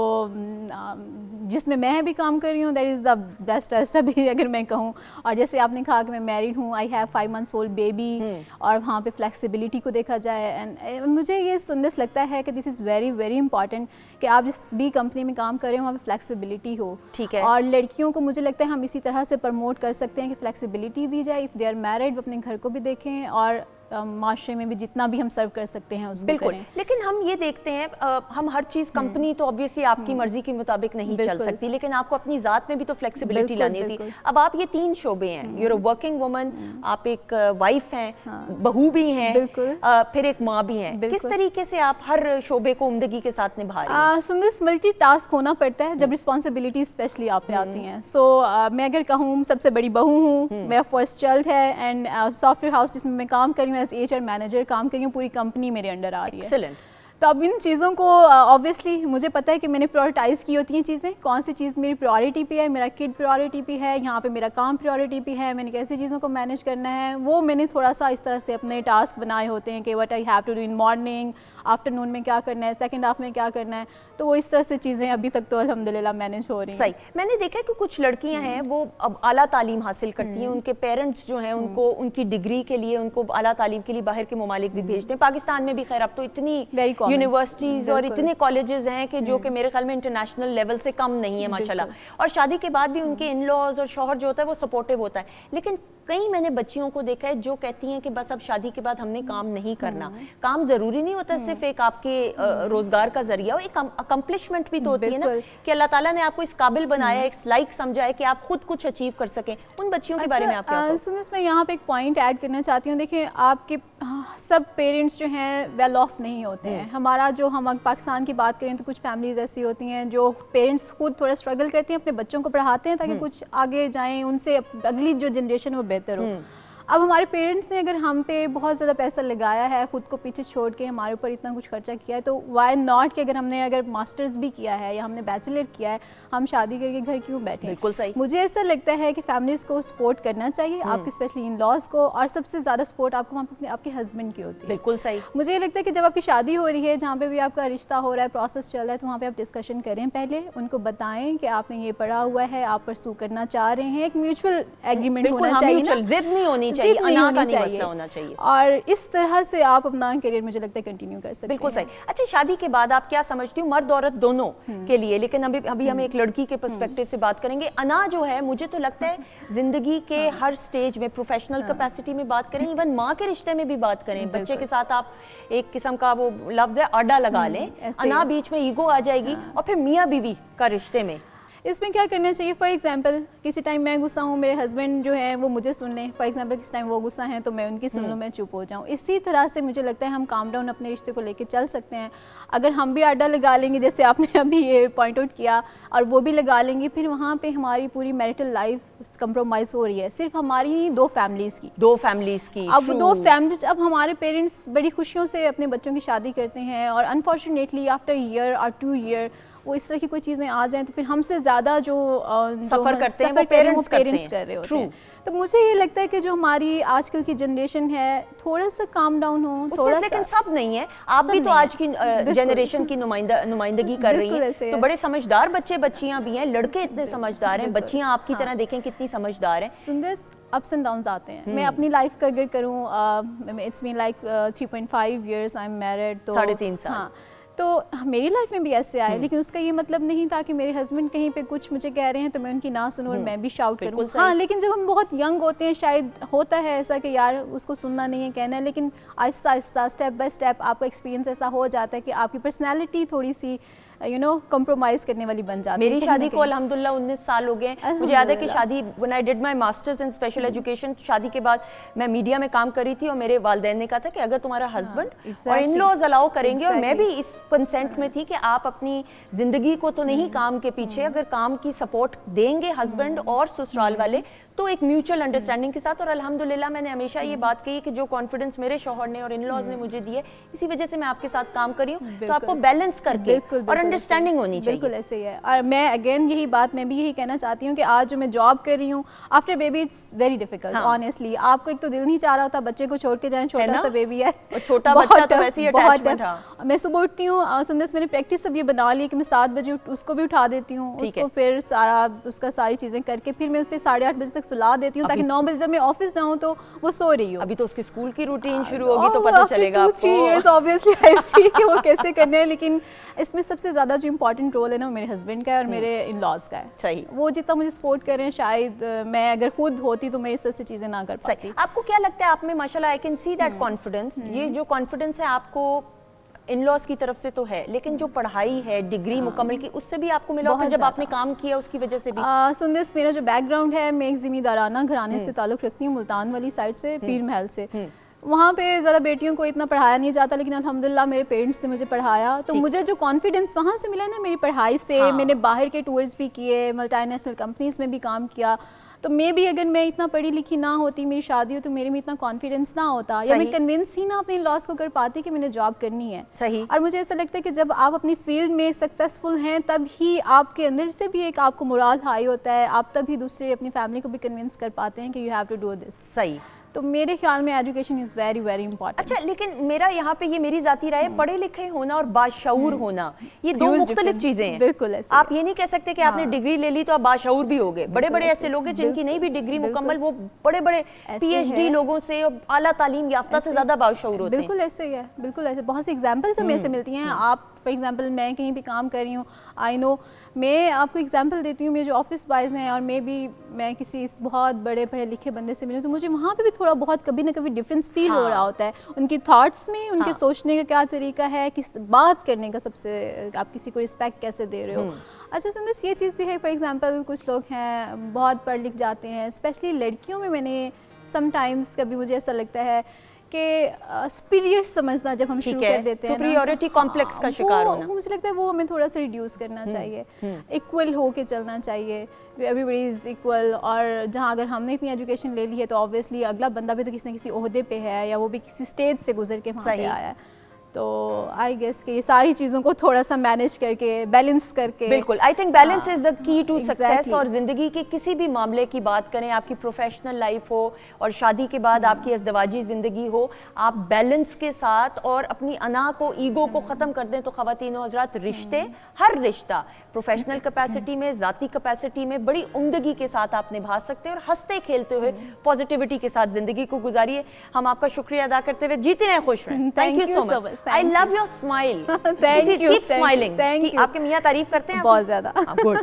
जिसमें मैं भी काम कर रही हूँ, दैट इज़ द बेस्ट अभी अगर मैं कहूँ। और जैसे आपने कहा कि मैं मैरिड हूँ, I have 5 months old baby, और वहाँ पे फ्लेक्सिबिलिटी को देखा जाए, एंड मुझे ये सुंदर लगता है कि this is very very important कि आप जिस भी कंपनी में काम कर रहे हो वहाँ पे फ्लेक्सिबिलिटी हो। ठीक है। और लड़कियों को मुझे लगता है हम इसी तरह से प्रमोट कर सकते हैं कि फ्लेक्सिबिलिटी दी जाए। इफ़ दे आर मैरिड, अपने घर को भी देखें और माशरे में भी जितना भी हम सर्व कर सकते हैं उसको बिल्कुल करें। लेकिन हम ये देखते हैं, हम हर चीज़ कंपनी तो ऑब्वियसली आपकी मर्जी के मुताबिक नहीं चल सकती, लेकिन आपको अपनी ज़ात में भी तो फ्लेक्सिबिलिटी लानी होती। अब आप ये 3 शोबे हैं, यूर अ वर्किंग वुमन, आप एक वाइफ हैं, बहू भी हैं, फिर एक माँ भी हैं। किस तरीके से आप हर शोबे को उम्दगी के साथ निभा रही हैं? सुंदर, मल्टीटास्क होना पड़ता है जब रिस्पॉन्सिबिलिटी स्पेशली आप पे आती हैं। सो मैं अगर कहूँ, सबसे बड़ी बहू हूँ, मेरा फर्स्ट चाइल्ड है, एंड सॉफ्टवेयर हाउस जिसमें मैं काम कर रही हूँ एज HR मैनेजर काम कर रही हूँ, पूरी कंपनी मेरे अंडर आ रही है। एक्सीलेंट। तो अब इन चीज़ों को ऑब्वियसली मुझे पता है कि मैंने प्रायोरिटाइज़ की होती हैं चीज़ें, कौन सी चीज़ मेरी प्रायोरिटी पे है, मेरा किड प्रायोरिटी पे है, यहाँ पे मेरा काम प्रायोरिटी पे है, मैंने कैसी चीज़ों को मैनेज करना है, वो मैंने थोड़ा सा इस तरह से अपने टास्क बनाए होते हैं कि what I have to do in morning, afternoon में क्या करना है, सेकंड हाफ में क्या करना है। तो वो इस तरह से चीज़ें अभी तक तो अल्हम्दुलिल्लाह मैनेज हो रही हैं। सही। मैंने देखा है कि कुछ लड़कियां हैं वो अब आला तालीम हासिल करती हैं, उनके पेरेंट्स जो हैं उनको उनकी डिग्री के लिए, उनको आला तालीम के लिए बाहर के ममालिक भी भेजते हैं। पाकिस्तान में भी खैर अब तो इतनी यूनिवर्सिटीज और इतने कॉलेजेस हैं कि जो कि मेरे ख्याल में इंटरनेशनल लेवल से कम नहीं है माशाल्लाह, और शादी के बाद भी उनके इन लॉज और शौहर जो होता है वो सपोर्टिव होता है। लेकिन कई मैंने बच्चियों को देखा है जो कहती हैं कि बस अब शादी के बाद हमने काम नहीं करना। काम जरूरी नहीं होता सिर्फ एक आपके रोजगार का जरिया हो, एक अकम्पलिशमेंट भी तो होती है ना कि अल्लाह ताला ने आपको इस काबिल बनाया, एक लाइक समझा है कि आप खुद कुछ अचीव कर सकें। उन बच्चियों के बारे में आप क्या कहोगे? सुनिए, मैं यहाँ पे एक पॉइंट ऐड करना चाहती हूँ। देखिए, आपके सब पेरेंट्स जो हैं वेल ऑफ नहीं होते हैं। हमारा जो हम पाकिस्तान की बात करें तो कुछ फैमिलीज ऐसी होती हैं जो पेरेंट्स खुद थोड़ा स्ट्रगल करते हैं, अपने बच्चों को पढ़ाते हैं ताकि कुछ आगे जाएं, उनसे अगली जो जनरेशन वो बेहतर हो। अब हमारे पेरेंट्स ने अगर हम पे बहुत ज़्यादा पैसा लगाया है, खुद को पीछे छोड़ के हमारे ऊपर इतना कुछ खर्चा किया है, तो वाई नॉट कि अगर मास्टर्स भी किया है या हमने बैचलर किया है, हम शादी करके घर क्यों बैठे? बिल्कुल सही। मुझे ऐसा लगता है कि फैमिलीज़ को सपोर्ट करना चाहिए, आपके स्पेशली इन लॉज को, और सबसे ज़्यादा सपोर्ट आपको वहाँ पे आपके हस्बैंड की होती है। बिल्कुल सही। मुझे ये लगता है कि जब आपकी शादी हो रही है, जहाँ पे भी आपका रिश्ता हो रहा है, प्रोसेस चल रहा है, तो वहाँ पे आप डिस्कशन करें, पहले उनको बताएं कि आपने ये पढ़ा हुआ है, आप परसू करना चाह रहे हैं, एक म्यूचुअल एग्रीमेंट होना चाहिए ना, जिद नहीं होनी चाहिए, अना का नहीं मसला होना चाहिए, और इस तरह से आप अपना करियर मुझे लगता है कंटिन्यू कर सकते हैं। बिल्कुल सही। अच्छा, शादी के बाद आप क्या समझती हो, मर्द औरत दोनों के लिए, लेकिन अभी हम एक लड़की के पर्सपेक्टिव से बात करेंगे। अना जो है, मुझे तो लगता है जिंदगी के हर स्टेज में, प्रोफेशनल कैपेसिटी में बात करें, इवन माँ के रिश्ते में भी बात करें, बच्चे के साथ आप एक किस्म का वो लफ्ज है आडा लगा लें, अना बीच में ईगो आ जाएगी, और फिर मियाँ बीवी का रिश्ते में इसमें क्या करना चाहिए? फॉर एग्जांपल, किसी टाइम मैं गुस्सा हूँ, मेरे हस्बैंड जो है वो मुझे सुन लें। फॉर एग्जांपल, किस टाइम वो गुस्सा है तो मैं उनकी सुन लूँ, मैं चुप हो जाऊँ। इसी तरह से मुझे लगता है हम काम डाउन अपने रिश्ते को लेके चल सकते हैं। अगर हम भी अड्डा लगा लेंगे, जैसे आपने अभी ये पॉइंट आउट किया, और वो भी लगा लेंगे, फिर वहाँ पे हमारी पूरी मैरिटल लाइफ कंप्रोमाइज हो रही है, सिर्फ हमारी नहीं, दो फैमिलीज़ की। अब दो फैमिलीज, अब हमारे पेरेंट्स बड़ी खुशियों से अपने बच्चों की शादी करते हैं, और अनफॉर्चुनेटली आफ्टर ईयर और 2 ईयर वो इस तरह की कोई चीज़ें आ जाएं, तो फिर हमसे ज़्यादा जो सफ़र करते हैं वो पेरेंट्स कर रहे होते हैं। तो मुझे ये लगता है कि जो हमारी आजकल की जनरेशन है, थोड़ा सा काम डाउन हो, थोड़ा सा। लेकिन सब नहीं है, आप भी तो आज की जनरेशन की नुमाइंदगी कर रही हैं, तो बड़े समझदार बच्चे बच्चियां भी हैं, लड़के इतने समझदार हैं, बच्चियां आपकी तरह देखें कितनी समझदार हैं। सुंदर अप्स एंड डाउन्स आते हैं। मैं अपनी लाइफ का अगर करूँ, it's mean like 3.5 years I am married, तो 3.5 साल। हाँ, तो मेरी लाइफ में भी ऐसे आए, लेकिन उसका ये मतलब नहीं था कि मेरे हस्बैंड कहीं पे कुछ मुझे कह रहे हैं तो मैं उनकी ना सुनूं और मैं भी शाउट करूं। हाँ, लेकिन जब हम बहुत यंग होते हैं, शायद होता है ऐसा कि यार उसको सुनना नहीं है, कहना है, लेकिन Aahista Aahista, step by step आपका एक्सपीरियंस ऐसा हो जाता है कि आपकी पर्सनैलिटी थोड़ी सी कंप्रोमाइज करने वाली बन जाती है। मेरी शादी को अल्हम्दुलिल्लाह 19 साल हो गए। मुझे याद है कि शादी, when I did my masters in special education, शादी के बाद मैं मीडिया में काम कर रही थी, और मेरे वालिदैन ने कहा था कि अगर तुम्हारा हस्बैंड और इन लॉज अलाउ करेंगे, और मैं भी इस कंसेंट में थी कि आप अपनी जिंदगी को तो नहीं काम के पीछे, अगर काम की सपोर्ट देंगे हस्बैंड और ससुराल वाले, तो एक म्यूचुअल अंडरस्टैंडिंग के साथ। और अल्हम्दुलिल्लाह मैंने हमेशा ये बात कही कि जो कॉन्फिडेंस मेरे शौहर ने और इन लॉज ने मुझे दिए, इसी वजह से मैं आपके साथ काम कर रही हूँ। तो आपको बैलेंस करके और अंडरस्टैंडिंग होनी चाहिए। बिल्कुल ऐसे ही है। और मैं अगेन यही बात मैं भी यही कहना चाहती हूँ कि आज जो मैं जॉब कर रही हूँ, after baby it's very difficult, honestly. आपको एक तो दिल नहीं चाह रहा होता बच्चे को छोड़ के जाएं, छोटा सा बेबी है, छोटा बच्चा तो वैसे ही अटैचमेंट है। मैं सुबह उठती हूँ, सुंदर, मैंने प्रैक्टिस अब ये बना ली कि मैं 7 बजे उसको भी उठा देती हूँ, उसको फिर सारी चीजें करके फिर मैं उसे 8:30 बजे तक सुला देती हूँ, ताकि 9 बजे जब मैं ऑफिस जाऊँ तो वो सो रही हो। अभी तो उसकी स्कूल की रूटीन शुरू होगी, तो पता चलेगा आपको। 2-3 इयर्स ऑब्वियसली आई सी कि वो कैसे करने हैं, लेकिन इसमें सबसे ज्यादा जो इम्पोर्टेंट रोल है ना, वो मेरे हस्बैंड का है और मेरे इन लॉज का है। सही। वो जितना मुझे सपोर्ट करें, शायद मैं अगर खुद होती तो मैं इस तरह से चीजें ना कर पाती। आपको क्या लगता है, आप में माशाल्लाह I can see that confidence, ये जो कॉन्फिडेंस है आपको इन लॉज की तरफ से तो है, लेकिन जो पढ़ाई है, डिग्री मुकम्मल की, उससे भी आपको मिला, फिर जब आपने काम किया उसकी वजह से भी? सुंदर, मेरा जो बैकग्राउंड है, मैं एक जिम्मेदाराना घराने से ताल्लुक़ रखती हूँ, मुल्तान वाली साइड से, पीर महल से। वहाँ पे ज़्यादा बेटियों को इतना पढ़ाया नहीं जाता, लेकिन अल्हम्दुलिल्लाह मेरे पेरेंट्स ने मुझे पढ़ाया, तो मुझे जो कॉन्फिडेंस वहाँ से मिला ना मेरी पढ़ाई से, मैंने बाहर के टूर्स भी किए, मल्टीनेशनल कंपनीज में भी काम किया, तो मे भी अगर मैं इतना पढ़ी लिखी ना होती, मेरी शादी हो, तो मेरे में इतना कॉन्फिडेंस ना होता, या मैं कन्विंस ही ना अपने लॉस को कर पाती कि मैंने जॉब करनी है। सही। और मुझे ऐसा लगता है कि जब आप अपनी फील्ड में सक्सेसफुल हैं, तब ही आपके अंदर से भी एक आपको मोरल हाई होता है, आप तभी दूसरे अपनी फैमिली को भी कन्विंस कर पाते हैं कि you have to do this. सही। तो मेरे ख्याल में education is very very important. अच्छा, लेकिन मेरा यहाँ पे ये मेरी जाती राय है, पढ़े लिखे होना और बाशऊर होना ये दो Huge मुख्तलिफ difference, चीजें हैं। बिल्कुल ऐसे आप ये नहीं कह सकते कि आपने डिग्री ले ली तो आप बाशऊर भी हो गए। बड़े बड़े ऐसे लोग हैं जिनकी नहीं भी डिग्री मुकम्मल, वो बड़े बड़े PhD लोगों से और आला तालीम याफ्ता से ज्यादा बाशऊर होते हैं। बिल्कुल ऐसे ही है, बिल्कुल ऐसे बहुत सी एग्जांपल्स हमें ऐसे मिलती हैं। आप फॉर एग्जांपल, मैं कहीं भी काम कर रही हूँ, आई नो, मैं आपको एग्जांपल देती हूँ, मेरे जो ऑफिस बॉयज़ हैं और मैं किसी बहुत बड़े पढ़े लिखे बंदे से मिलूँ तो मुझे वहाँ पे भी थोड़ा बहुत कभी ना कभी डिफरेंस फील हो रहा होता है, उनकी थॉट्स में, उनके सोचने का क्या तरीका है, किस बात करने का, सबसे आप किसी को रिस्पेक्ट कैसे दे रहे हो। अच्छा सुंदर, ये चीज़ भी है, फॉर एग्जांपल कुछ लोग हैं बहुत पढ़ लिख जाते हैं, स्पेशली लड़कियों में मैंने समटाइम्स कभी मुझे ऐसा लगता है कि सुपीरियर समझना जब हम शुरू कर देते हैं, सुपीरियरिटी कॉम्प्लेक्स का शिकार होना, मुझे लगता है वो हमें थोड़ा सा रिड्यूस करना चाहिए, इक्वल होके चलना चाहिए, एवरीबडी इज़ इक्वल। और जहाँ अगर हमने इतनी एजुकेशन ले ली है तो ऑब्वियसली अगला बंदा भी तो किसी न किसी ओहदे पे है या वो भी किसी स्टेज से गुजर के वहाँ पे आया है। तो आई गेस कि ये सारी चीज़ों को थोड़ा सा मैनेज करके, बैलेंस करके, बिल्कुल, I think balance is the key to success. exactly. और ज़िंदगी के किसी भी मामले की बात करें, आपकी प्रोफेशनल लाइफ हो और शादी के बाद आपकी अज़दवाजी ज़िंदगी हो, आप बैलेंस के साथ और अपनी अना को, ईगो को ख़त्म कर दें तो ख़वातीन और हज़रात, रिश्ते, हर रिश्ता प्रोफेशनल कैपेसिटी में, ज़ाती कैपेसिटी में बड़ी उम्दगी के साथ आप निभा सकते हैं और हंसते खेलते हुए पॉजिटिविटी के साथ ज़िंदगी को गुजारिए। हम आपका शुक्रिया अदा करते हुए जीते रहें, खुश रहें। Thank you so much. I love your smile. Thank you, Keep smiling. thank you. आपके मियाँ तारीफ करते हैं? बहुत ज़्यादा। गुड।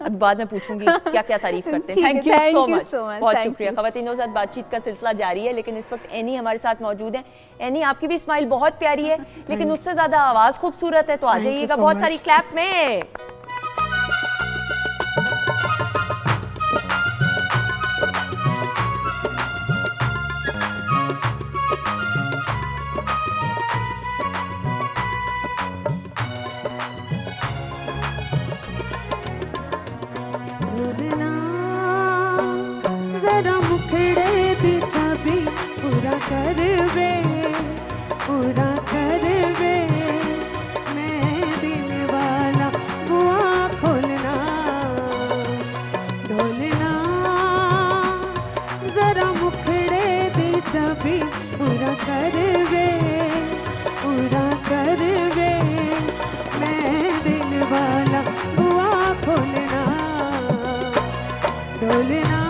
अब बाद में पूछूंगी क्या क्या तारीफ करते हैं। ठीक है, thank you so thank you much. so much, बहुत thank शुक्रिया। you. ख़वातीनों के साथ बातचीत का सिलसिला जारी है, लेकिन इस वक्त एनी हमारे साथ मौजूद है। एनी, आपकी भी स्माइल बहुत प्यारी है, लेकिन उससे ज़्यादा आवाज़ खूबसूरत है, तो आ जाइएगा so बहुत much. सारी क्लैप में। जरा मुखड़े दी चाबी पूरा कर वे, पूरा कर वे, मैं दिल वाला बुआ खोलना, ढोलना। जरा मुखड़े दी चाबी पूरा कर वे, पूरा कर वे, मैं दिल वाला बुआ खोलना, ढोलना।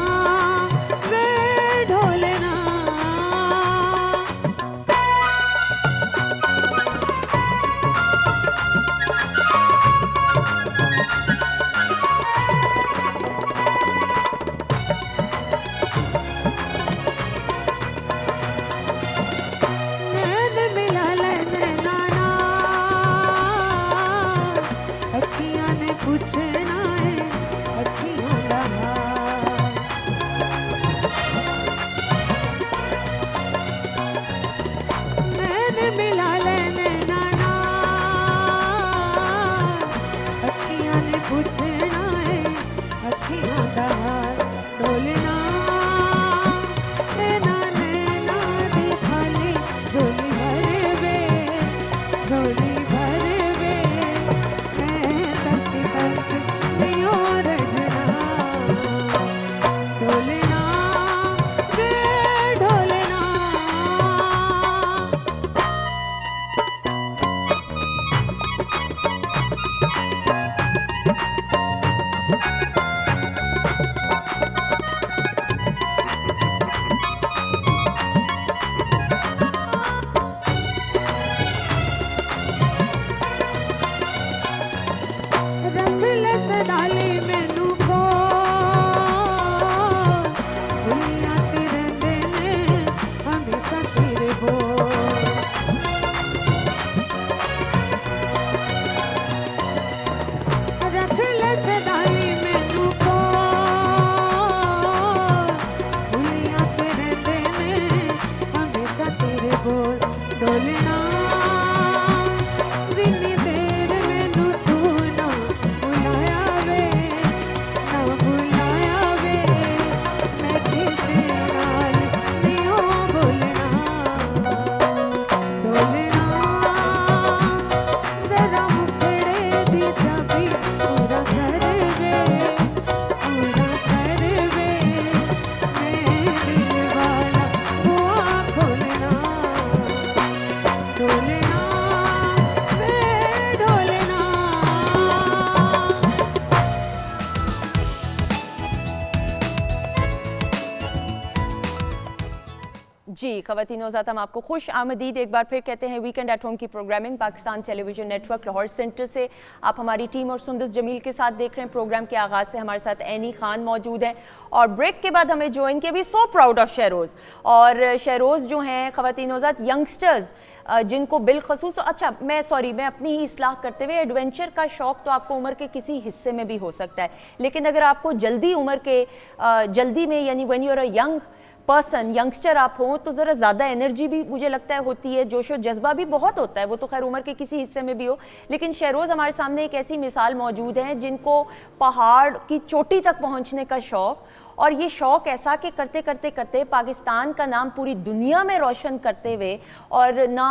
पूछना है अखियां दा मैंने मिला लेने नाना, अखियां ने पूछना है अखियां दा ढोलना। नैना नैना दी खाली झोली भरे वे, झोली भरे वे, ढोलना वे ढोलना। जी ख़वातीन हज़रात, हम आपको खुश आमदीद एक बार फिर कहते हैं वीकेंड एट होम की programming Pakistan television network Lahore centre से आप हमारी टीम और सुंदस जमील के साथ देख रहे हैं। प्रोग्राम के आगाज़ से हमारे साथ एनी खान मौजूद है और ब्रेक के बाद हमें ज्वाइन किया। We so proud of Shahroz. और शहरोज़ जो हैं ख़वातीन हज़रात यंगस्टर्स जिनको बिलखसूस, अच्छा मैं अपनी ही इस्लाह करते हुए, एडवेंचर का शौक़ तो आपको उम्र के किसी हिस्से में भी हो सकता है, लेकिन अगर आपको जल्दी में यानी when you are a young person, youngster आप हों, तो ज़रा ज़्यादा एनर्जी भी मुझे लगता है होती है, जोश व जज्बा भी बहुत होता है, वो तो खैर उम्र के किसी हिस्से में भी हो। लेकिन शहरोज़ हमारे सामने एक ऐसी मिसाल मौजूद है जिनको पहाड़ की चोटी तक पहुंचने का शौक़, और ये शौक़ ऐसा कि करते करते करते पाकिस्तान का नाम पूरी दुनिया में रोशन करते हुए, और ना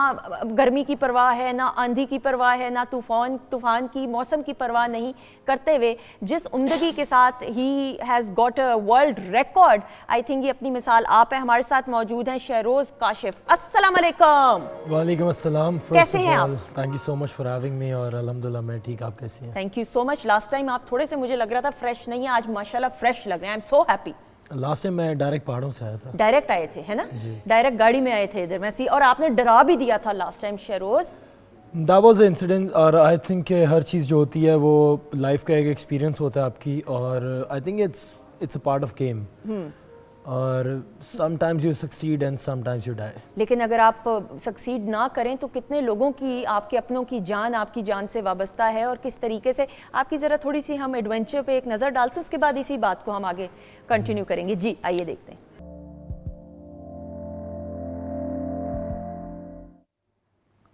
गर्मी की परवाह है, ना आंधी की परवाह है, ना तूफ़ान की मौसम की परवाह नहीं करते हुए जिस उम्दगी के साथ he has got a world record, I think ये अपनी मिसाल आप है। हमारे साथ मौजूद हैं शहरोज़ काशिफ। अस्सलाम वालेकुम। वालेकुम अस्सलाम। कैसे हैं आप? Thank you so much for having me, और अल्हम्दुलिल्लाह मैं ठीक। आप कैसी हैं? Thank you so much. Last time आप थोड़े से मुझे लग रहा था फ्रेश नहीं है, आज माशाल्लाह फ्रेश लग रहे हैं। I am so happy. Last time मैं डायरेक्ट पहाड़ों से आया था। डायरेक्ट आए थे, है ना? डायरेक्ट गाड़ी में आए थे इधर में सी, और आपने डरा भी दिया था last time Shahroz. That was a incident, और आई थिंक कि हर चीज़ जो होती है वो लाइफ का एक एक्सपीरियंस होता है आपकी, और I think it's a part of game, और sometimes you succeed and sometimes you die. लेकिन अगर आप सक्सीड ना करें तो कितने लोगों की, आपके अपनों की जान आपकी जान से वाबस्ता है, और किस तरीके से आपकी ज़रा थोड़ी सी हम एडवेंचर पे एक नज़र डालते हैं, उसके बाद इसी बात को हम आगे कंटिन्यू करेंगे। जी आइए देखते हैं।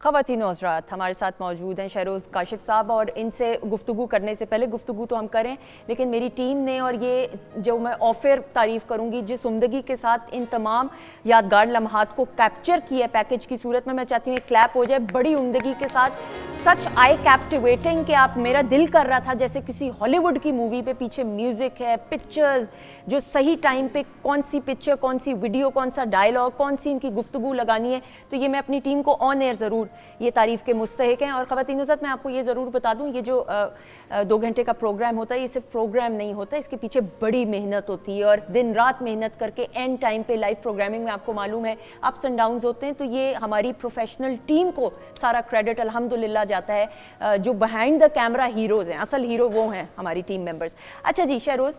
ख़वातीन हज़रात, हमारे साथ मौजूद हैं शहरोज़ काशिफ साहब, और इनसे गुफ्तगू करने से पहले, गुफ्तगू तो हम करें लेकिन मेरी टीम ने, और ये जो मैं ऑफर तारीफ़ करूँगी, जिस उम्दगी के साथ इन तमाम यादगार लम्हात को कैप्चर किया पैकेज की सूरत में, मैं चाहती हूँ एक क्लैप हो जाए बड़ी उम्दगी के साथ। सच आई कैप्टिवेटिंग कि आप, मेरा दिल कर रहा था जैसे किसी हॉलीवुड की मूवी पे पीछे म्यूज़िक है, पिक्चर्स जो सही टाइम पे कौन सी पिक्चर, कौन सी वीडियो, कौन सा डायलॉग, कौन सी इनकी गुफ्तगू लगानी है, तो ये मैं अपनी टीम को ऑन एयर ज़रूर ये तारीफ़ के मुस्तहिक हैं। और ख़वातीन हज़रात, मैं आपको ये ज़रूर बता दूँ, ये जो 2 घंटे का प्रोग्राम होता है, ये सिर्फ प्रोग्राम नहीं होता, इसके पीछे बड़ी मेहनत होती है, और दिन रात मेहनत करके एंड टाइम पे लाइव प्रोग्रामिंग में आपको मालूम है अप्स एंड डाउन्स होते हैं, तो ये हमारी प्रोफेशनल टीम को सारा क्रेडिट अल्हम्दुलिल्लाह जाता है, जो बिहाइंड द कैमरा हीरोज़ हैं, असल हीरो वो हैं हमारी टीम मेंबर्स। अच्छा जी शहरोज़,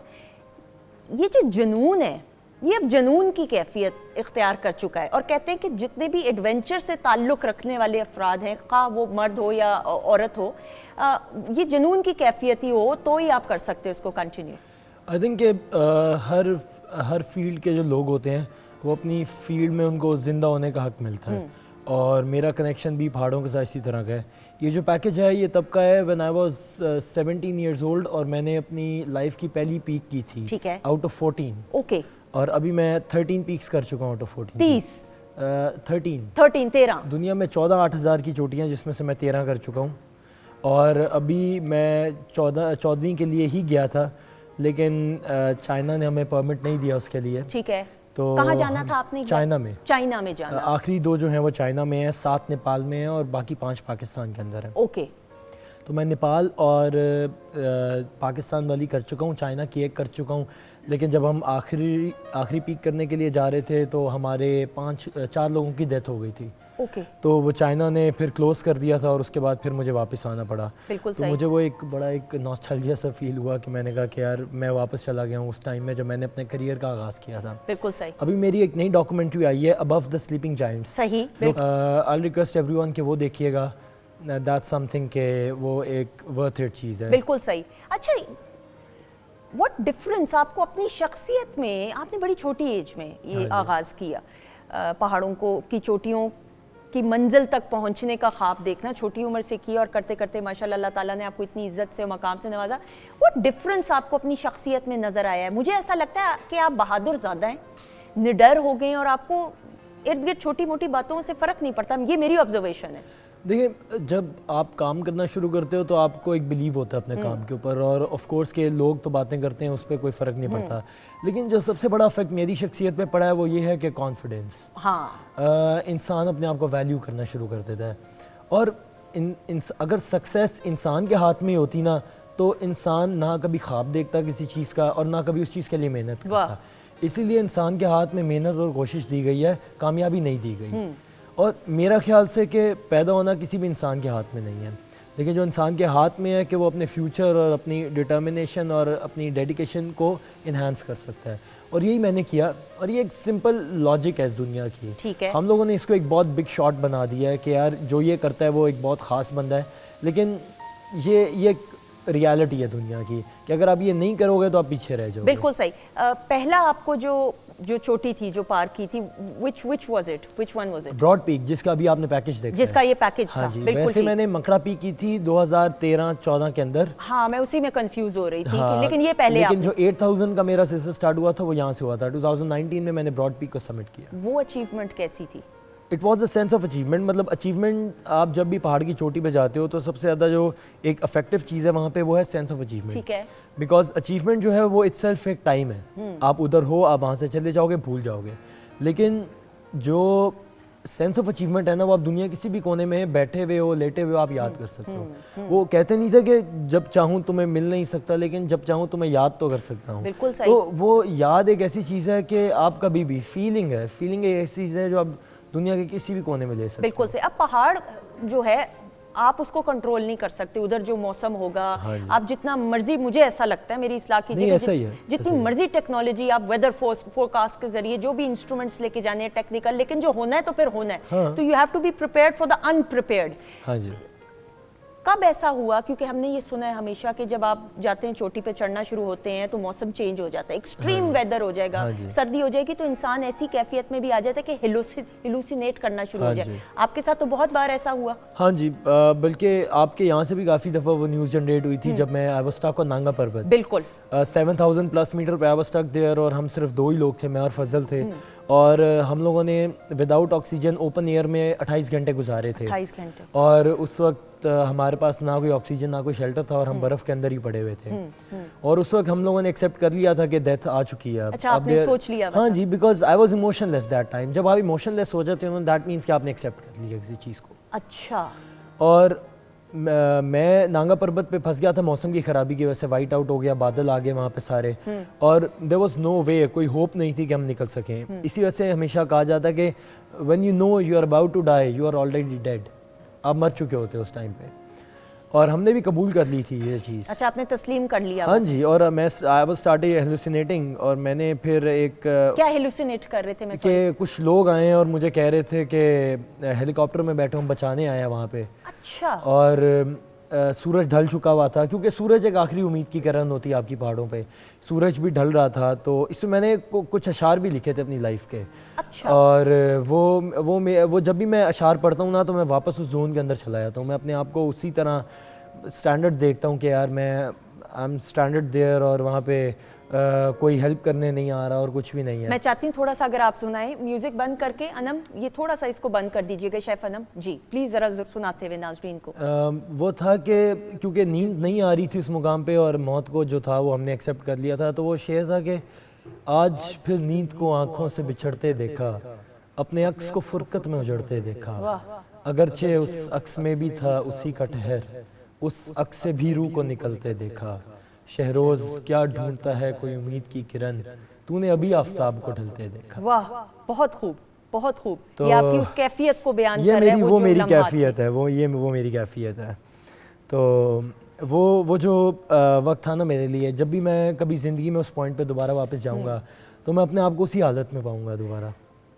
ये जो जुनून है, ये अब जुनून की कैफियत इख्तियार कर चुका है, और कहते हैं कि जितने भी एडवेंचर से ताल्लुक़ रखने वाले अफराद हैं, खा वो मर्द हो या औरत हो, ये जुनून की कैफियत ही हो तो ही आप कर सकते हो इसको कंटिन्यू। आई थिंक कि हर फील्ड के जो लोग होते हैं वो अपनी फील्ड में उनको ज़िंदा होने का हक़ मिलता है, और मेरा कनेक्शन भी पहाड़ों के साथ इसी तरह का है। ये जो पैकेज है ये तब का है when I was 17 years old, और मैंने अपनी लाइफ की पहली पीक की थी। ठीक है। Out of 14। ओके। और अभी मैं 13 पीक्स कर चुका हूँ आउट ऑफ 14। 13 दुनिया में 14,000 की चोटियाँ, जिसमें से मैं 13 कर चुका हूँ, और अभी मैं 14वीं के लिए ही गया था, लेकिन चाइना ने हमें परमिट नहीं दिया उसके लिए। ठीक है। तो कहाँ जाना था आपने? चाइना में। चाइना में जाना। आखिरी 2 जो हैं वो चाइना में हैं, 7 नेपाल में हैं, और बाकी 5 पाकिस्तान के अंदर हैं। ओके। तो मैं नेपाल और पाकिस्तान वाली कर चुका हूँ, चाइना की एक कर चुका हूँ, लेकिन जब हम आखिरी पीक करने के लिए जा रहे थे तो हमारे 4 लोगों की डेथ हो गई थी। ओके। तो वो चाइना ने फिर क्लोज कर दिया था, और उसके बाद फिर मुझे वापस आना पड़ा। बिल्कुल तो मुझे वो एक बड़ा एक नॉस्टैल्जिया सा फील हुआ कि मैंने कहा कि यार मैं वापस चला गया हूँ उस टाइम में जब मैंने अपने करियर का आगाज़ किया था। बिल्कुल सही। अभी मेरी एक नई डॉक्यूमेंट्री आई है, अबव द स्लीपिंग जायंट्स। सही। आई रिक्वेस्ट एवरीवन कि वो देखिएगा, दैट्स समथिंग के वो एक वर्थ इट चीज़ है। बिल्कुल सही। अच्छा, व्हाट डिफरेंस आपको अपनी शख्सियत में, आपने बड़ी छोटी एज में ये आगाज़ किया, पहाड़ों को की चोटियों की मंजिल तक पहुंचने का ख्वाब देखना छोटी उम्र से किया, और करते करते माशाल्लाह अल्लाह ताला ने आपको इतनी इज्जत से और मकाम से नवाजा। व्हाट डिफरेंस आपको अपनी शख्सियत में नज़र आया है? मुझे ऐसा लगता है कि आप बहादुर ज़्यादा हैं, निडर हो गए, और आपको इर्द गिर्द छोटी मोटी बातों से फ़र्क नहीं पड़ता। ये मेरी ऑब्जर्वेशन है। देखिए, जब आप काम करना शुरू करते हो तो आपको एक बिलीव होता है अपने काम के ऊपर, और ऑफ कोर्स के लोग तो बातें करते हैं, उस पर कोई फ़र्क नहीं पड़ता, लेकिन जो सबसे बड़ा इफेक्ट मेरी शख्सियत पे पड़ा है वो ये है कि कॉन्फिडेंस। हाँ। इंसान अपने आप को वैल्यू करना शुरू कर देता है, और अगर सक्सेस इंसान के हाथ में होती ना, तो इंसान ना कभी ख्वाब देखता किसी चीज़ का, और ना कभी उस चीज़ के लिए मेहनत करता। इसीलिए इंसान के हाथ में मेहनत और कोशिश दी गई है, कामयाबी नहीं दी गई। और मेरा ख्याल से कि पैदा होना किसी भी इंसान के हाथ में नहीं है, लेकिन जो इंसान के हाथ में है कि वो अपने फ्यूचर और अपनी डिटर्मिनेशन और अपनी डेडिकेशन को इन्हांस कर सकता है, और यही मैंने किया। और ये एक सिंपल लॉजिक है इस दुनिया की। ठीक है। हम लोगों ने इसको एक बहुत बिग शॉट बना दिया है कि यार जो ये करता है वो एक बहुत ख़ास बंदा है, लेकिन ये रियलिटी है दुनिया की कि अगर आप ये नहीं करोगे तो आप पीछे रह जाओगे। बिल्कुल सही। पहला आपको जो चोटी थी जो पार की थी, which was it? Which one was it? Broad Peak, जिसका अभी आपने पैकेज देखा जिसका है। ये पैकेज था। हाँ जी, बिल्कुल वैसे ठीक। मैंने मकड़ा पीक की थी 2013-14 के अंदर। हाँ, मैं उसी में कंफ्यूज हो रही थी हाँ, लेकिन ये पहले लेकिन आपने- जो 8000 का मेरा सिलसिला स्टार्ट हुआ था वो यहाँ से हुआ था। 2019 में मैंने ब्रॉड पीक को सबमिट किया। वो अचीवमेंट कैसी थी? It was a sense of achievement. मतलब अचीवमेंट, आप जब भी पहाड़ की चोटी पे जाते हो तो सबसे ज़्यादा जो एक अफेक्टिव चीज़ है वहाँ पे वो है सेंस ऑफ अचीवमेंट। ठीक है। बिकॉज अचीवमेंट जो है वो इटसेल्फ एक टाइम है, आप उधर हो, आप वहाँ से चले जाओगे, भूल जाओगे। लेकिन जो सेंस ऑफ अचीवमेंट है ना, वो आप दुनिया किसी भी कोने में बैठे हुए हो, लेटे हुए हो, आप याद कर सकते हो। वो कहते नहीं थे कि जब चाहूँ तुम्हें मिल नहीं सकता, लेकिन जब चाहूँ तुम्हें याद तो कर सकता हूँ। बिल्कुल सही। तो वो याद एक ऐसी चीज़ है कि आप कभी भी फीलिंग एक ऐसी चीज़ है जो आप दुनिया के किसी भी कोने में ले सकते हो। बिल्कुल से। अब पहाड़ जो है आप उसको कंट्रोल नहीं कर सकते, उधर जो मौसम होगा, हाँ जी। आप जितना मर्जी, मुझे ऐसा लगता है, मेरी इस्लाह कीजिए, नहीं, ऐसा ही है, जितनी ऐसा ही है। मर्जी टेक्नोलॉजी आप वेदर फोरकास्ट के जरिए जो भी इंस्ट्रूमेंट्स लेके जाने हैं टेक्निकल, लेकिन जो होना है तो फिर होना है। हाँ। तो you have to be prepared for the unprepared. हाँ जी। कब ऐसा हुआ? क्योंकि हमने ये सुना है हमेशा कि जब आप जाते हैं चोटी पे चढ़ना शुरू होते हैं तो मौसम चेंज हो जाता है, एक्सट्रीम वेदर हो जाएगा, हाँ जी। सर्दी हो जाएगी, तो इंसान ऐसी कैफियत में भी आ जाता है कि हिलुसिनेट करना शुरू हो हाँ जाए। जी। आपके साथ तो बहुत बार ऐसा हुआ। हाँ जी, बल्कि आपके यहाँ से भी काफ़ी दफ़ा वो न्यूज़ जनरेट हुई थी जब मैं I was stuck on Nanga Parbat. बिल्कुल। 7000 प्लस मीटर पे आई वाज स्टक देयर, और हम सिर्फ 2 ही लोग थे, मैं और फजल थे। और हम लोगों ने विदाउट ऑक्सीजन ओपन एयर में 28 घंटे गुजारे थे। 28 घंटे। और उस वक्त हमारे पास ना कोई ऑक्सीजन ना कोई शेल्टर था, और हम बर्फ़ के अंदर ही पड़े हुए थे। और उस वक्त हम लोगों ने एक्सेप्ट कर लिया था कि डेथ आ चुकी है। अच्छा, आपने सोच लिया हाँ जी, because I was emotionless that time. जब आप इमोशनलेस हो जाते हो दैट मीन्स कि आपने एक्सेप्ट कर लिया किसी चीज़ को। अच्छा। और मैं नांगा पर्वत पे फंस गया था मौसम की ख़राबी की वजह से, वाइट आउट हो गया, बादल आ गए वहाँ पे सारे, और देयर वाज नो वे, कोई होप नहीं थी कि हम निकल सकें। इसी वजह से हमेशा कहा जाता है कि when you know you are about to die you are already dead, आप मर चुके होते हो उस टाइम पे। और हमने भी कबूल कर ली थी ये चीज़। अच्छा, आपने तस्लीम कर लिया? हाँ जी। और मैं आई वाज स्टार्टेड हेलुसिनेटिंग, और मैंने फिर एक क्या हेलुसिनेट कर रहे थे? मैं कि कुछ लोग आए और मुझे कह रहे थे कि हेलीकॉप्टर में बैठे हम बचाने आए हैं वहाँ पे। अच्छा। और सूरज ढल चुका हुआ था, क्योंकि सूरज एक आखिरी उम्मीद की किरण होती है आपकी पहाड़ों पे। सूरज भी ढल रहा था, तो इसमें मैंने कुछ अशार भी लिखे थे अपनी लाइफ के। अच्छा। और वो जब भी मैं अशार पढ़ता हूँ ना, तो मैं वापस उस जोन के अंदर चला जाता हूँ। मैं अपने आप को उसी तरह स्टैंडर्ड देखता हूँ कि यार मैं आई एम स्टैंडर्ड देयर, और वहाँ पे कोई हेल्प करने नहीं आ रहा और कुछ भी नहीं है। मैं चाहती हूँ थोड़ा सा अगर आप सुनाएं, म्यूजिक बंद करके। अनम, ये थोड़ा सा इसको बंद कर दीजिएगा शेफ अनम जी, प्लीज जरा सुनाते हुए नाज़रीन को। वो था कि क्योंकि नींद नहीं आ रही थी उस मुकाम पे, और मौत को जो था वो हमने एक्सेप्ट कर लिया था, तो वो शेर था कि आज फिर नींद को आंखों से बिछड़ते देखा, अपने अक्स को फुरकत में उजड़ते देखा, अगरचे उस अक्स में भी था उसी का ठहर, उस अक्स से भी रूह को निकलते देखा, शहरोज क्या ढूंढता है कोई उम्मीद की किरण, तूने अभी आफताब को ढलते देखा। वाह, बहुत खूब, बहुत खूब। तो ये आपकी उस कैफियत को बयान ये कर रहा है, मेरी वो वो जो मेरी लम्हात कैफियत है, वो मेरी कैफियत है। तो वो जो वक्त था ना मेरे लिए, जब भी मैं कभी ज़िंदगी में उस पॉइंट पे दोबारा वापस जाऊंगा तो मैं अपने आप को उसी हालत में पाऊंगा दोबारा।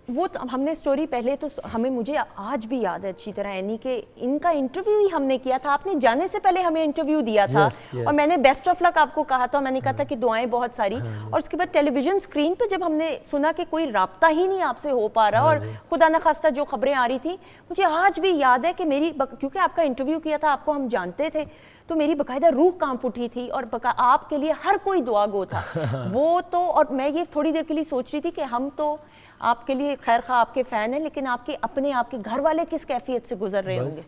वो तो हमने स्टोरी पहले तो मुझे आज भी याद है अच्छी तरह, यानी कि इनका इंटरव्यू ही हमने किया था, आपने जाने से पहले हमें इंटरव्यू दिया था। yes. और मैंने बेस्ट ऑफ लक आपको कहा था, मैंने कहा था कि दुआएं बहुत सारी। और उसके बाद टेलीविजन स्क्रीन पे जब हमने सुना कि कोई राब्ता ही नहीं आपसे हो पा रहा, और खुदा न खास्ता जो खबरें आ रही थी, मुझे आज भी याद है कि क्योंकि आपका इंटरव्यू किया था, आपको हम जानते थे, तो मेरी बकायदा रूह कांप उठी थी, और आपके लिए हर कोई दुआ गो था। वो तो, और मैं ये थोड़ी देर के लिए सोच रही थी कि हम तो आपके लिए खैर खा आपके फ़ैन हैं, लेकिन आपके घर वाले किस कैफियत से गुजर रहे होंगे?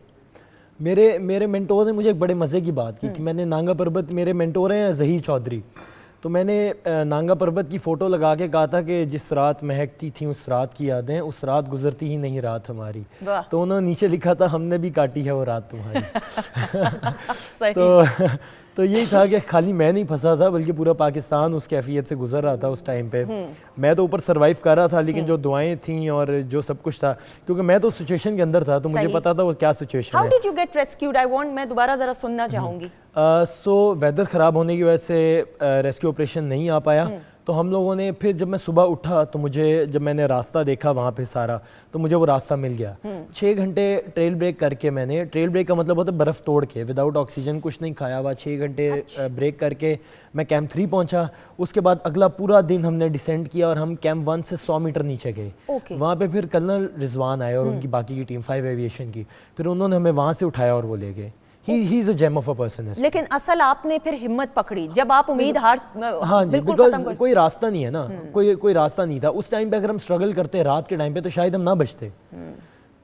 मेरे मेंटोर ने मुझे एक बड़े मज़े की बात की थी। मैंने नांगा पर्वत, मेरे मेंटोर हैं ज़हीर चौधरी, तो मैंने नांगा पर्वत की फ़ोटो लगा के कहा था कि जिस रात महकती थी उस रात की यादें, उस रात गुजरती ही नहीं रात हमारी। तो उन्होंने नीचे लिखा था हमने भी काटी है वो रात तुम्हारी। तो यही था कि खाली मैं नहीं फंसा था बल्कि पूरा पाकिस्तान उस कैफियत से गुजर रहा था उस टाइम पे। मैं तो ऊपर सरवाइव कर रहा था, लेकिन जो दुआएं थी और जो सब कुछ था, क्योंकि मैं तो सिचुएशन के अंदर था तो मुझे सही। पता था वो क्या सिचुएशन हाउ है। Did you get rescued? I want, मैं दोबारा जरा सुनना चाहूंगी। सो वेदर ख़राब होने की वजह से रेस्क्यू ऑपरेशन नहीं आ पाया। तो हम लोगों ने फिर जब मैं सुबह उठा तो मुझे, जब मैंने रास्ता देखा वहाँ पे सारा, तो मुझे वो रास्ता मिल गया। 6 घंटे ट्रेल ब्रेक करके, मैंने ट्रेल ब्रेक का मतलब होता है बर्फ़ तोड़ के, विदाउट ऑक्सीजन, कुछ नहीं खाया हुआ, 6 घंटे ब्रेक करके मैं कैंप 3 पहुँचा। उसके बाद अगला पूरा दिन हमने डिसेंड किया और हम कैंप 1 से 100 मीटर नीचे गए। वहाँ पे फिर कर्नल रिजवान आए और उनकी बाकी की टीम 5 एविएशन की, फिर उन्होंने हमें वहाँ से उठाया और वो ले गए। He is a gem of a person. लेकिन असल आपने फिर हिम्मत पकड़ी जब आप उम्मीद हार हाँ जी, बिल्कुल बिकॉज खत्म कर। कोई रास्ता नहीं है ना, कोई रास्ता नहीं था उस टाइम पे। अगर हम स्ट्रगल करते रात के टाइम पे तो शायद हम ना बचते।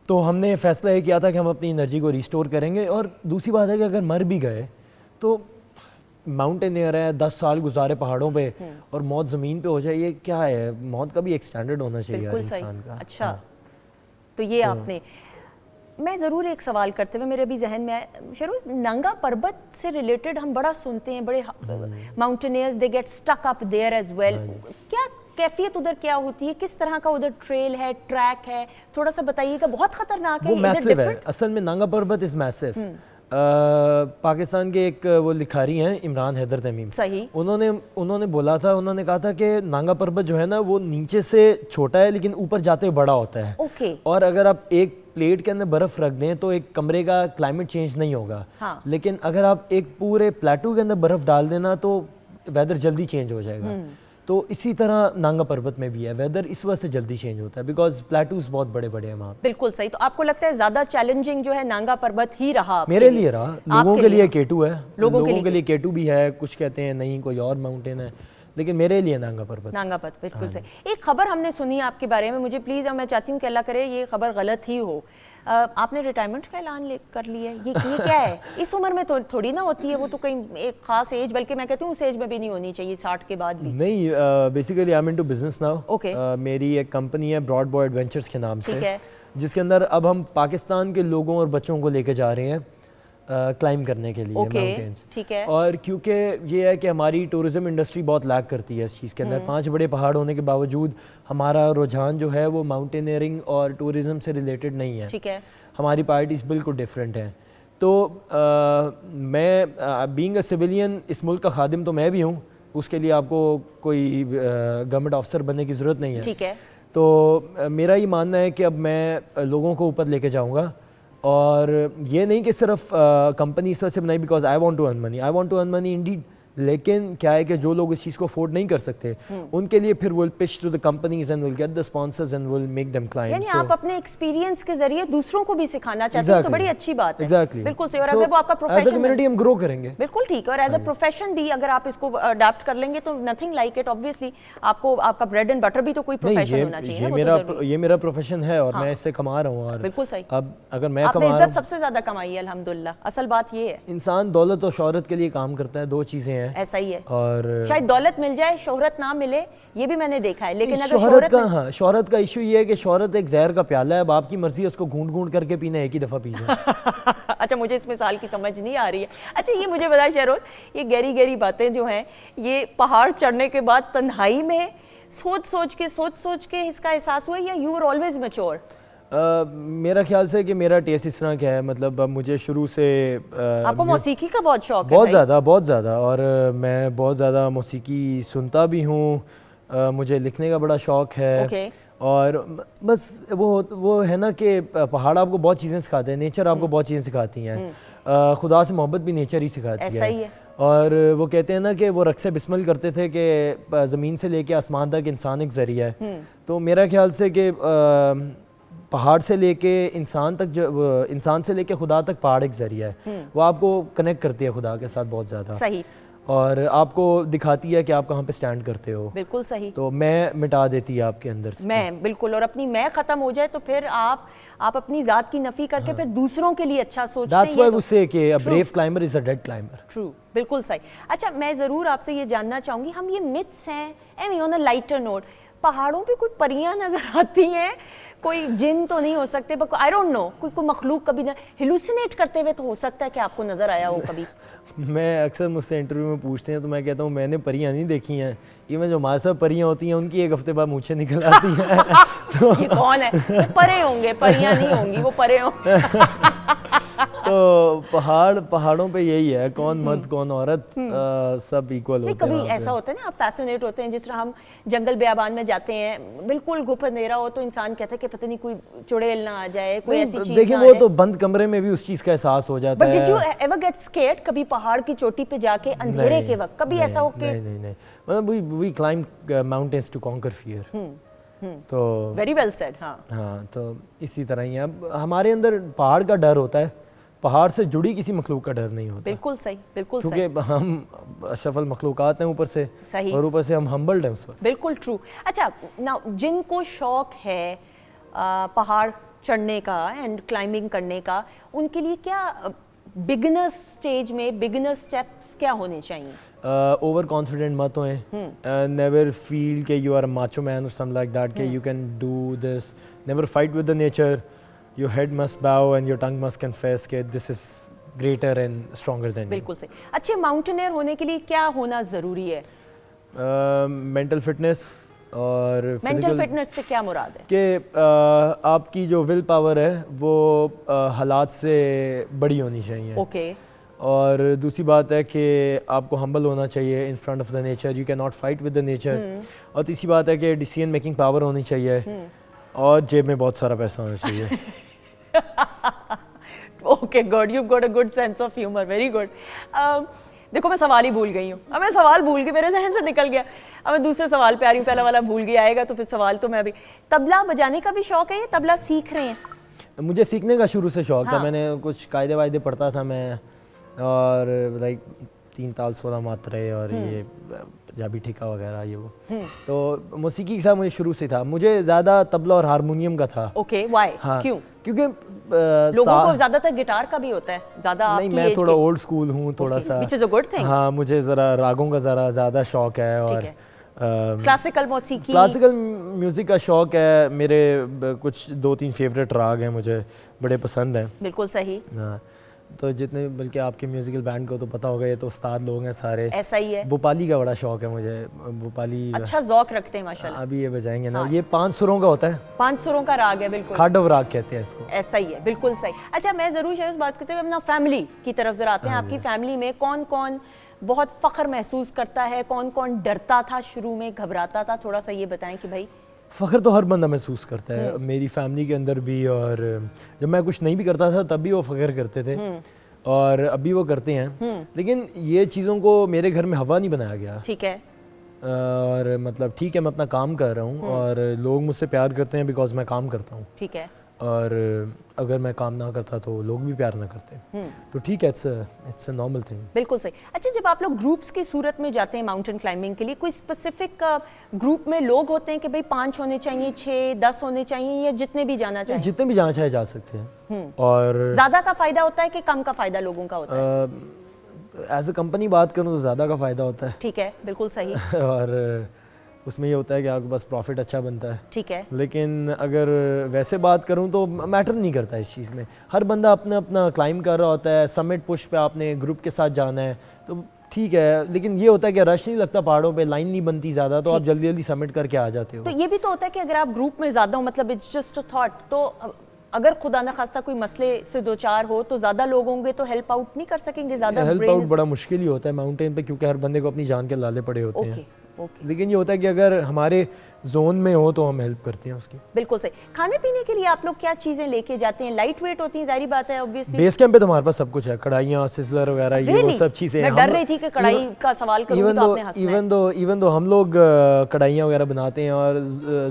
तो हमने फैसला ये किया था कि हम अपनी एनर्जी को रिस्टोर करेंगे। और दूसरी बात है कि अगर मर भी गए तो माउंटेनियर है, 10 साल गुजारे पहाड़ों पे और मौत ज़मीन पे हो जाए, ये क्या है? मौत का भी एक स्टैंडर्ड होना चाहिए यार बिल्कुल इंसान सही। का। अच्छा, हाँ। तो ये आपने, मैं ज़रूर एक सवाल करते हुए मेरे अभी जहन में आया, शरोज, नंगा पर्वत से रिलेटेड हम बड़ा सुनते हैं, बड़े mountaineers they get stuck up there as well. क्या कैफियत उधर क्या होती है? किस तरह का उधर ट्रेल है, ट्रैक है? थोड़ा सा बताइएगा। बहुत खतरनाक है? वो मैसिव है असल में। नांगा पर्वत इज मैसिव। पाकिस्तान के एक वो लिखारी हैं इमरान हैदर तमीम, सही। उन्होंने बोला था, उन्होंने कहा था कि नांगा पर्वत जो है ना वो नीचे से छोटा है लेकिन ऊपर जाते हुए बड़ा होता है। ओके। और अगर आप एक प्लेट के अंदर बर्फ रख दें तो एक कमरे का क्लाइमेट चेंज नहीं होगा। हाँ। लेकिन अगर आप एक पूरे प्लेटू के अंदर बर्फ डाल देना तो वेदर जल्दी चेंज हो जाएगा। तो इसी तरह नांगा पर्वत में भी है, वेदर इस वजह से जल्दी चेंज होता है बिकॉज प्लेटूज बहुत बड़े बड़े हैं वहाँ। बिल्कुल सही। तो आपको लगता है ज्यादा चैलेंजिंग जो है नांगा पर्वत ही रहा आपके मेरे लिए रहा। लोगों के लिए केटू है, लोगों के लिए केटू भी है, कुछ कहते हैं नहीं कोई और माउंटेन है, लेकिन मेरे लिए नांगा पर्वत। नांगा पर्वत बिल्कुल सही। एक खबर हमने सुनी आपके बारे में, मुझे प्लीज, मैं चाहती हूँ कि अल्लाह करे ये खबर गलत ही हो। आपने रिटायरमेंट का ऐलान कर लिया है, ये क्या है? इस उम्र में तो थोड़ी ना होती है, वो तो कहीं एक खास एज, बल्कि मैं कहती हूँ उस एज में भी नहीं होनी चाहिए, 60 के बाद भी। नहीं, basically I am into business now. Okay. मेरी एक कंपनी है ब्रॉड बॉय एडवेंचर्स के नाम ठीक से, है। जिसके अंदर अब हम पाकिस्तान के लोगों और बच्चों को लेके जा रहे हैं क्लाइंब करने के लिए माउंटेन्स। ठीक है। और क्योंकि ये है कि हमारी टूरिज्म इंडस्ट्री बहुत लैग करती है इस चीज़ के अंदर, 5 बड़े पहाड़ होने के बावजूद हमारा रुझान जो है वो माउंटेनियरिंग और टूरिज्म से रिलेटेड नहीं है। ठीक है। हमारी पार्टीज बिल्कुल डिफरेंट हैं। तो मैं बीइंग अ सिविलियन इस मुल्क का खादिम तो मैं भी हूँ, उसके लिए आपको कोई गवर्नमेंट ऑफिसर बनने की ज़रूरत नहीं है। ठीक है। तो मेरा ये मानना है कि अब मैं लोगों को ऊपर लेके जाऊँगा, और ये नहीं कि सिर्फ कंपनी इस वजह से बनाई because I want to earn money, I want to earn money indeed, लेकिन क्या है कि जो लोग इस चीज़ को अफोर्ड नहीं कर सकते उनके लिए फिर will pitch to the companies and will get the sponsors and will make them climb. यानी आप अपने एक्सपीरियंस के जरिए दूसरों को भी सिखाना चाहते हैं, तो बड़ी अच्छी बात है। एग्जैक्टली, बिल्कुल सही। और अगर वो आपका प्रोफेशन, एज अ कम्युनिटी हम ग्रो करेंगे। बिल्कुल ठीक है। और एज अ प्रोफेशन भी अगर आप इसको अडैप्ट कर लेंगे तो नथिंग लाइक इट। ऑब्वियसली आपको आपका ब्रेड एंड बटर भी तो कोई प्रोफेशन होना चाहिए। ये मेरा प्रोफेशन है और मैं इससे कमा रहा हूँ। और बिल्कुल सही। अब अगर मैं आपने कमा इज्जत सबसे ज्यादा कमाई है अल्हम्दुलिल्लाह। असल बात ये है, इंसान दौलत और शोहरत के लिए काम करता है, 2 चीज़ें हैं। ऐसा ही है। और शायद दौलत मिल जाए, शोहरत ना मिले, ये भी मैंने देखा है। लेकिन अगर शोहरत का इशू ये है कि शोहरत एक जहर का प्याला है, अब आपकी मर्जी है उसको घूंट घूंट करके पीना, एक ही दफ़ा पी जाए। अच्छा, मुझे इस मिसाल की समझ नहीं आ रही है। अच्छा, ये मुझे बताया शहरोज, ये गहरी गहरी बातें जो हैं, ये पहाड़ चढ़ने के बाद तन्हाई में सोच सोच के इसका एहसास हुआ, या यू आर ऑलवेज मैच्योर? मेरा ख्याल से कि मेरा टेस्ट इस तरह का है, मतलब मुझे शुरू से आपको मौसीकी का बहुत शौक है? बहुत ज़्यादा। और मैं बहुत ज़्यादा मौसीकी सुनता भी हूँ, मुझे लिखने का बड़ा शौक है। okay. और बस वो है ना कि पहाड़ आपको बहुत चीज़ें सिखाते हैं, नेचर आपको बहुत चीज़ें सिखाती हैं। खुदा से मोहब्बत भी नेचर ही सिखाती ऐसा ही है। और वो कहते हैं ना कि वो रक्स बिस्मिल करते थे कि ज़मीन से लेके आसमान तक इंसान एक ज़रिया है। तो मेरा ख्याल से कि पहाड़ से लेके इंसान तक, जो इंसान से लेके खुदा तक पहाड़ एक जरिया है, वो आपको कनेक्ट करती है खुदा के साथ बहुत ज़्यादा। सही। और आपको दिखाती है कि आप कहाँ पे स्टैंड करते हो। बिल्कुल सही। तो मैं मिटा देती है आपके अंदर से मैं, बिल्कुल। और अपनी मैं ख़त्म हो जाए तो फिर आप अपनी ज़ात की नफ़ी करके फिर दूसरों के लिए अच्छा सोचते हैं। That's why we say कि a brave climber is a dead climber. True, बिल्कुल सही। अच्छा, मैं ज़रूर आपसे ये जानना चाहूँगी, हम ये मिथ्स हैं, and on a lighter note, पहाड़ों पे कुछ परियां नज़र आती हैं, कोई जिन तो नहीं हो सकते, बट आई डोंट नो, कोई मखलूक कभी ना हिलुसिनेट करते हुए तो हो सकता है कि आपको नजर आया हो कभी। मैं अक्सर मुझसे इंटरव्यू में पूछते हैं तो मैं कहता हूँ मैंने परियां नहीं देखी हैं, इवन जो हमारे साथ परियां होती हैं उनकी एक हफ्ते बाद मूंछें निकल आती हैं। तो ये कौन है? वो परे होंगे, परियां नहीं होंगी, वो परे होंगे। तो पहाड़ों पे यही है, कौन मर्द कौन औरत, सब इक्वल नहीं, होते हैं कभी वहाँ पे। ऐसा होता है ना, आप फैसिनेट होते हैं, जिस तरह हम जंगल बेयाबान में जाते हैं, बिल्कुल घुप अंधेरा हो तो इंसान कहता है कि पता नहीं कोई चुड़ैल ना आ जाए, कोई ऐसी चीज देखिए ना वो आ तो बंद कमरे में भी उस चीज़ का एहसास हो जाता बट है। Did you ever get scared कभी पहाड़ की चोटी पे जाके अंधेरे के वक्त? कभी ऐसा हो कि नहीं मतलब we climb mountains to conquer fear. तो वेरी वेल सेड। हाँ, तो इसी तरह ही है। अब हमारे अंदर पहाड़ का डर होता है, पहाड़ से जुड़ी किसी मखलूक का डर नहीं होता, बिल्कुल सही, बिल्कुल सही, क्योंकि हम अशरफुल मखलूकात हैं ऊपर से, सही। और ऊपर से हम हम्बल्ड हैं उस वक्त। बिल्कुल ट्रू। अच्छा, ना जिनको शौक है पहाड़ चढ़ने का एंड क्लाइंबिंग करने का, उनके लिए क्या बिगिनर स्टेज में बिगिनर स्टेप्स क्या होने चाहिए? ओवर कॉन्फिडेंट मत होएं, नेवर फील के यू आर माचो मैन और समथिंग लाइक दैट के you can do this, never fight with the nature, your head must bow and your tongue must confess के this is greater and stronger than you. बिल्कुल सही। अच्छे माउंटेनियर होने के लिए क्या होना ज़रूरी है? मेंटल फिटनेस और मेंटल फिटनेस से क्या मुराद है? कि आपकी जो विल पावर है वो हालात से बड़ी होनी चाहिए। ओके। और दूसरी बात है कि आपको हम्बल होना चाहिए in front of the nature, you can not fight with the nature. और तीसरी बात है कि डिसीजन मेकिंग पावर होनी चाहिए, और जेब में बहुत सारा पैसा होना चाहिए। Okay, good, you got a good sense of humour, very good. देखो मैं सवाल ही भूल गई हूँ, अब मैं सवाल भूल गई, मेरे जहन से निकल गया। अब मैं दूसरे सवाल पे आ रही हूँ, पहला वाला भूल गया, आएगा तो फिर सवाल तो मैं अभी। तबला बजाने का भी शौक है, ये तबला सीख रहे हैं? मुझे सीखने का शुरू से शौक था, हाँ। मैंने कुछ कायदे वायदे पढ़ता था मैं, और लाइक 3 ताल 16 मात्रे और ये पंजाबी ठेका वगैरह ये वो। तो मौसीकी के साथ मुझे शुरू से था, मुझे ज़्यादा तबला और हारमोनियम का था। Okay, why? हाँ, क्यों? क्योंकि लोगों को ज्यादातर गिटार का भी होता है, ज्यादा नहीं, आपकी मैं एज थोड़ा के- ओल्ड स्कूल हूँ थोड़ा सा, which is a good thing। हाँ, मुझे ज़रा रागों का ज़्यादा शौक है, और क्लासिकल मौसीकी, क्लासिकल म्यूज़िक का शौक है। मेरे कुछ 2-3 फेवरेट राग हैं मुझे बड़े पसंद हैं। बिल्कुल सही, हाँ, तो जितने, बल्कि आपके म्यूजिकल बैंड को तो पता होगा, ये तो उस्ताद लोग हैं सारे। ऐसा ही है। भोपाली का बड़ा शौक है मुझे, भोपाली अच्छा ज़ौक रखते हैं माशाल्लाह। अभी ये बजाएंगे ना, हाँ। ये 5 सुरों का होता है, 5 सुरों का राग है, बिल्कुल खाडव राग कहते हैं इसको। ऐसा ही है, बिल्कुल सही। अच्छा, मैं ज़रूर शायद बात करते हुए अपना फैमिली की तरफ जरा आते हैं। आपकी फैमिली में कौन कौन बहुत फ़ख्र महसूस करता है, कौन कौन डरता था शुरू में, घबराता था? थोड़ा सा ये बताएं कि भाई। फ़ख्र तो हर बंदा महसूस करता है, मेरी फैमिली के अंदर भी, और जब मैं कुछ नहीं भी करता था तब भी वो फ़ख्र करते थे, और अभी वो करते हैं। लेकिन ये चीज़ों को मेरे घर में हवा नहीं बनाया गया। ठीक है। और मतलब ठीक है, मैं अपना काम कर रहा हूँ, और लोग मुझसे प्यार करते हैं बिकॉज मैं काम करता हूँ, ठीक है। और अगर मैं काम ना करता तो लोग भी प्यार ना करते। तो ठीक है, इट्स अ नॉर्मल थिंग। बिल्कुल सही। अच्छा, जब आप लोग ग्रुप्स की सूरत में जाते हैं माउंटेन क्लाइंबिंग के लिए, कोई स्पेसिफिक ग्रुप में लोग होते हैं कि भाई 5 होने चाहिए, 6, 10 होने चाहिए, या जितने भी जाना चाहिए? जितने भी जाना चाहे जा सकते हैं, और ज़्यादा का फ़ायदा होता है कि कम का फ़ायदा लोगों का होता है? एज अ कंपनी बात करूँ तो ज़्यादा का फ़ायदा होता है। ठीक है, बिल्कुल सही। और उसमें ये होता है कि आपके पास प्रॉफिट अच्छा बनता है। ठीक है। लेकिन अगर वैसे बात करूं तो मैटर नहीं करता इस चीज़ में, हर बंदा अपना अपना क्लाइंब कर रहा होता है, समिट पुश पे आपने ग्रुप के साथ जाना है तो ठीक है। लेकिन ये होता है कि रश नहीं लगता पहाड़ों पे, लाइन नहीं बनती ज़्यादा, तो आप जल्दी जल्दी समिट करके आ जाते हो। तो ये भी तो होता है कि अगर आप ग्रुप में ज़्यादा हो, मतलब इट्स जस्ट अ थॉट, तो अगर खुदा न खास्ता कोई मसले से दो चार हो तो ज़्यादा लोग होंगे तो हेल्प आउट नहीं कर सकेंगे ज़्यादा? हेल्प आउट बड़ा मुश्किल ही होता है माउंटेन पे, क्योंकि हर बंदे को अपनी जान के लाले पड़े होते हैं। ओके। लेकिन ये होता है कि अगर हमारे जोन में हो तो हम हेल्प करते हैं उसकी। बिल्कुल सही। खाने पीने के लिए आप लोग क्या चीज़ें लेके जाते हैं? लाइट वेट होती है, जाहिर बात है, ऑब्वियसली। बेस कैंप पे तो हमारे पास सब कुछ है, कढ़ाइयाँ, सिजलर वगैरह, ये वो सब चीज़ें। मैं डर रही थी कि कढ़ाई का सवाल करूंगी तो आपने हंसना है। इवन दो हम लोग कढ़ाइयाँ वगैरह बनाते हैं और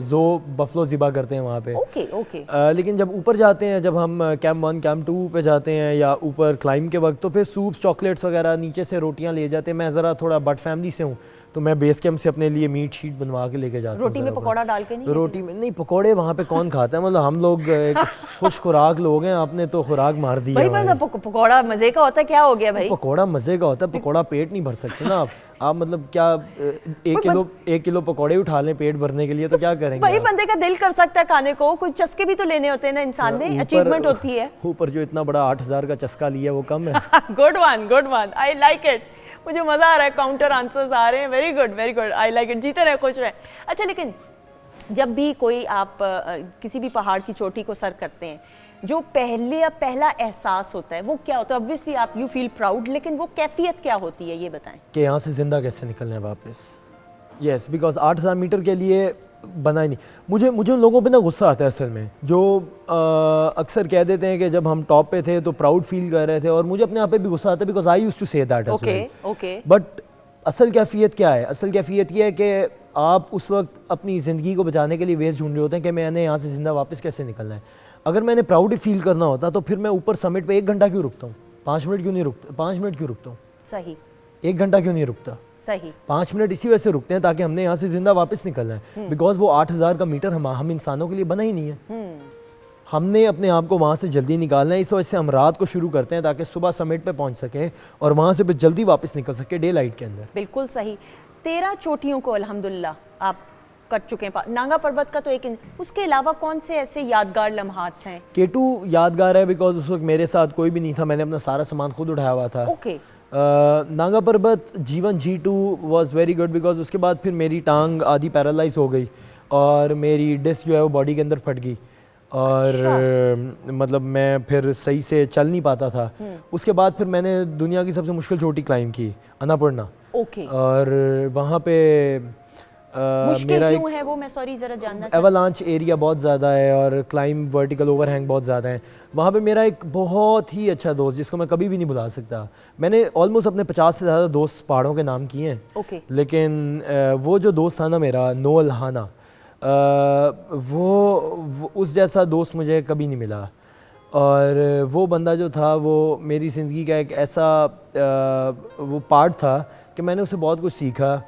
जो बफलो ज़िबा करते हैं वहाँ पे। ओके। लेकिन जब ऊपर जाते हैं, जब हम कैंप 1 कैंप 2 पे जाते हैं या ऊपर क्लाइंब के वक्त, तो फिर सूप्स, चॉकलेट्स वगैरह नीचे से रोटियाँ ले जाते हैं। मैं ज़रा थोड़ा बट फैमिली से हूँ, तो मैं बेस कैंप से अपने लिए मीट शीट बनवा के लेके जाता हूँ। रोटी तरफ है। पकौड़ा डाल के नहीं रोटी में नहीं, पकौड़े वहाँ पे कौन खाता है, मतलब हम लोग एक खुश खुराक लोग हैं, आपने तो खुराक मार दी भाई है बस हमारी। पकौड़ा मज़े का होता है, क्या हो गया भाई? पकौड़ा मज़े का होता है, पकौड़ा पेट नहीं भर सकते ना आप मतलब क्या 1 किलो पकौड़े उठा लें पेट भरने के लिए तो क्या करेंगे भाई आप? बंदे का दिल कर सकता है खाने को, कुछ चस्के भी तो लेने होते हैं ना इंसान ने, अचीवमेंट होती है। ऊपर जो इतना बड़ा 8,000 का चस्का लिया वो कम है। Good one, I like it. मुझे मजा आ रहा है, काउंटर आंसर्स आ रहे हैं, very good, I like it. जीते रहे, खुश रहे। अच्छा, लेकिन जब भी कोई आप किसी भी पहाड़ की चोटी को सर करते हैं, जो पहला एहसास होता है वो क्या होता है? ऑब्वियसली आप यू फील प्राउड, लेकिन वो कैफियत क्या होती है ये बताएं। कि यहाँ से ज़िंदा कैसे निकलना है वापस। यस, बिकॉज 8,000 मीटर के लिए बना ही नहीं। मुझे उन लोगों पे ना गुस्सा आता है असल में, जो अक्सर कह देते हैं कि जब हम टॉप पे थे तो प्राउड फील कर रहे थे, और मुझे अपने आप पे भी गुस्सा आता है because I used to say that as well. Okay. But असल कैफियत क्या है? असल कैफियत ये है कि आप उस वक्त अपनी ज़िंदगी को बचाने के लिए वेज ढूंढ रहे होते हैं कि मैंने यहाँ से ज़िंदा वापस कैसे निकलना है। अगर मैंने प्राउड फील करना होता तो फिर मैं ऊपर समिट पे 1 घंटा क्यों रुकता हूँ? 5 मिनट क्यों नहीं रुकता? 5 मिनट क्यों रुकता हूँ? सही। 1 घंटा क्यों नहीं रुकता? सही। 5 मिनट इसी वजह से रुकते हैं ताकि हमने यहाँ से जिंदा वापस निकलना है, बिकॉज वो 8,000 का मीटर हम इंसानों के लिए बना ही नहीं है। हमने अपने आप को वहाँ से जल्दी निकालना है, इस वजह से हम रात को शुरू करते हैं ताकि सुबह समिट पे पहुँच सकें और वहाँ से फिर जल्दी वापस निकल सके डे लाइट के अंदर। बिल्कुल सही। 13 चोटियों को अल्हम्दुलिल्लाह आप कट चुके हैं। नांगा पर्वत का तो उसके अलावा कौन से ऐसे यादगार लम्हात हैं? K2 यादगार है बिकॉज उस वक्त मेरे साथ कोई भी नहीं था, मैंने अपना सारा सामान खुद उठाया हुआ था। ओके। नांगा पर्वत G1 G2 was very good because उसके बाद फिर मेरी टांग आधी पैरालाइज हो गई और मेरी डिस्क जो है वो बॉडी के अंदर फट गई और मतलब मैं फिर सही से चल नहीं पाता था। उसके बाद फिर मैंने दुनिया की सबसे मुश्किल चोटी क्लाइंब की, अन्नपूर्णा। ओके। और वहाँ पे मुश्किल क्यों है वो, मैं सॉरी ज़रा जानना चाहती एवलांच एरिया बहुत ज़्यादा है और क्लाइंब वर्टिकल ओवरहैंग बहुत ज़्यादा है। वहाँ पे मेरा एक बहुत ही अच्छा दोस्त जिसको मैं कभी भी नहीं भुला सकता, मैंने ऑलमोस्ट अपने 50 से ज़्यादा दोस्त पहाड़ों के नाम किए हैं। ओके। लेकिन वो जो दोस्त था ना मेरा, नोअल हाना, वो उस जैसा दोस्त मुझे कभी नहीं मिला। और वो बंदा जो था वो मेरी ज़िंदगी का एक ऐसा वो पार्ट था कि मैंने उससे बहुत कुछ सीखा।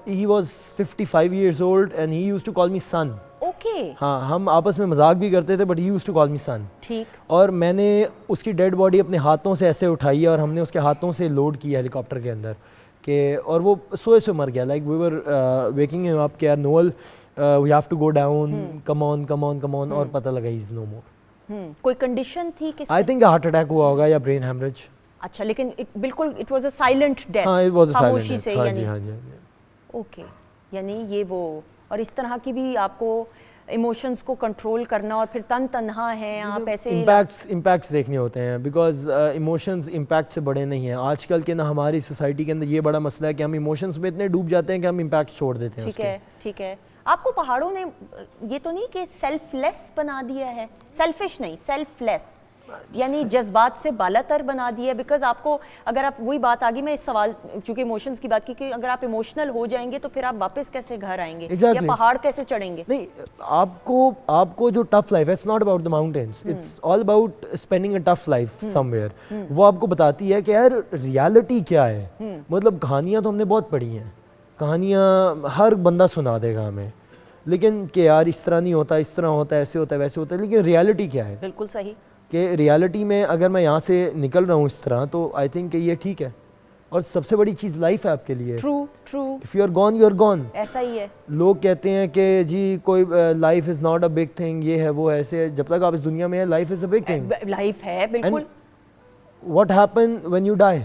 He was 55 years old and he used to call me son. Okay. हाँ, हम आपस में मजाक भी करते थे, but he used to call me son. ठीक। और मैंने उसकी डेड बॉडी अपने हाथों से ऐसे उठाई है और हमने उसके हाथों से लोड किया हेलीकॉप्टर के अंदर के, और वो सोए से मर गया। Like we were waking him up कि यार Noel we have to go down, come on, और पता लगा ही इज नो मोर। कोई कंडीशन थी कि? आई थिंक हार्ट अटैक हुआ होगा या ब्रेन हेमरेज। अच्छा, लेकिन बिल्कुल it was a silent death. हाँ, इट वाज अ खामोशी साइलेंट से, डेथ। हाँ यानी जी, हाँ जी। ओके। यानी ये वो, और इस तरह की भी आपको इमोशंस को कंट्रोल करना, और फिर तन्हा हैं आप ऐसे इम्पैक्ट्स देखने होते हैं बिकॉज इमोशंस इम्पैक्ट से बड़े नहीं हैं। आजकल के ना हमारी सोसाइटी के अंदर ये बड़ा मसला है कि हम इमोशंस में इतने डूब जाते हैं कि हम इम्पैक्ट छोड़ देते हैं। ठीक है, ठीक है। आपको पहाड़ों ने ये तो नहीं कि सेल्फलेस बना दिया है, सेल्फिश नहीं, सेल्फलेस, यानी जज्बात से बालातर बना दिया है? बिकॉज आपको, अगर आप, वही बात आ गई, मैं इस सवाल चूंकि इमोशंस की बात की, कि अगर आप इमोशनल हो जाएंगे तो फिर आप वापस कैसे घर आएंगे? Exactly. या पहाड़ कैसे चढ़ेंगे? नहीं, आपको जो टफ लाइफ है, it's not about the mountains, it's all about spending a tough life somewhere. वो आपको बताती है कि यार रियलिटी क्या है। मतलब कहानियां तो हमने बहुत पढ़ी हैं, कहानियां हर बंदा सुना देगा हमें, लेकिन कि यार इस तरह नहीं होता, इस तरह होता है, ऐसे होता है, वैसे होता है, लेकिन रियलिटी क्या है? बिल्कुल सही कि रियलिटी में अगर मैं यहाँ से निकल रहा हूँ इस तरह, तो आई थिंक कि ये ठीक है। और सबसे बड़ी चीज़ लाइफ है आपके लिए। True. If you are gone, you are gone. ऐसा ही है। लोग कहते हैं कि जी कोई life is not a big thing, ये है वो है, ऐसे। जब तक आप इस दुनिया में हैं, life is a big thing. Life है, बिल्कुल। What happen when you die?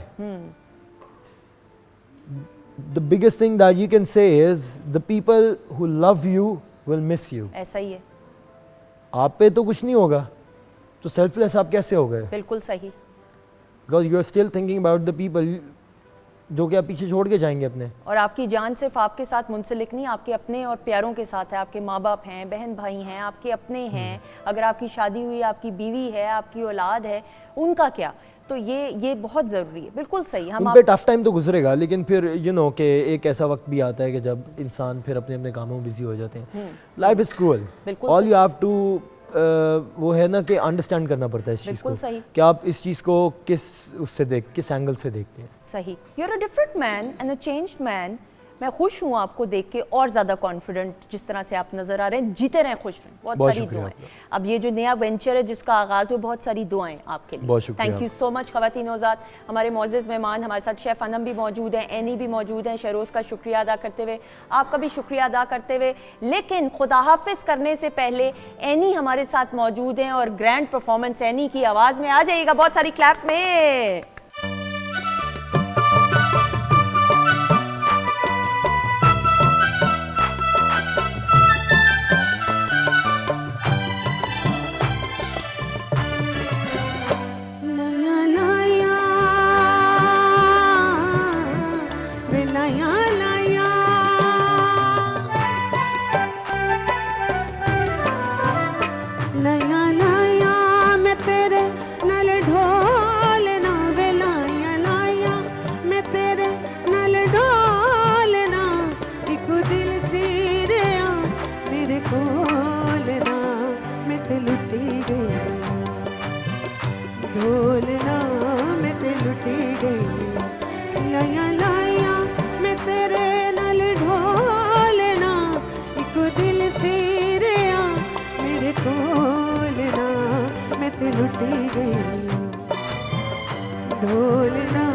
The biggest thing that you can say is the people who love you will miss you. ऐसा ही है। आप पे तो कुछ नहीं होगा, तो सेल्फलेस आप कैसे हो गए? बिल्कुल सही। Because you are still thinking about the people जो कि आप पीछे छोड़ के जाएंगे अपने। और आपकी जान सिर्फ आपके साथ मुंसलिक नहीं, आपके अपने और प्यारों के साथ है। आपके माँ बाप हैं, बहन भाई हैं, आपके अपने हैं, अगर आपकी शादी हुई, आपकी बीवी है, आपकी औलाद है, उनका क्या? तो ये बहुत ज़रूरी है। बिल्कुल सही। हम उन पे टफ टाइम तो गुजरेगा, लेकिन फिर यू नो कि एक ऐसा वक्त भी आता है कि जब इंसान फिर अपने अपने कामों में बिजी हो जाते हैं। Life is cruel. All you have to वो है ना कि अंडरस्टैंड करना पड़ता है इस चीज़ को, कि आप इस चीज़ को किस एंगल से देखते हैं। सही। You are a different man and a changed man, मैं खुश हूँ आपको देख के और ज़्यादा कॉन्फिडेंट जिस तरह से आप नज़र आ रहे हैं। जीते रहें, खुश रहें। बहुत बहुत सारी शुक्रिया दुआएं। आपका। अब ये जो नया वेंचर है जिसका आगाज़ हो, बहुत सारी दुआएं आपके लिए। बहुत शुक्रिया। थैंक यू सो मच ख़वातीन औज़ात। हमारे मोअज़्ज़ज़ मेहमान हमारे साथ शेफ़ अनम भी मौजूद हैं, एनी भी मौजूद हैं। शहरोज़ का शुक्रिया अदा करते हुए, आपका भी शुक्रिया अदा करते हुए, लेकिन खुदा हाफिज़ करने से पहले एनी हमारे साथ मौजूद हैं और ग्रैंड परफॉर्मेंस एनी की आवाज़ में आ जाइएगा बहुत सारी क्लैप में। नया लाया वे नया लाया नया लाया मैं तेरे नाल ढोलना वे लाया लाया मैं तेरे नाल ढोलना इक दिल सीरिया मेरे कोलना मैं ते लुटी गई ढोलना मैं ते लुटी गई लाया लाया मैं तेरे नाल ढोलना इक दिल सीरिया मेरे कोलना मैं ते लुटी गई ढोलना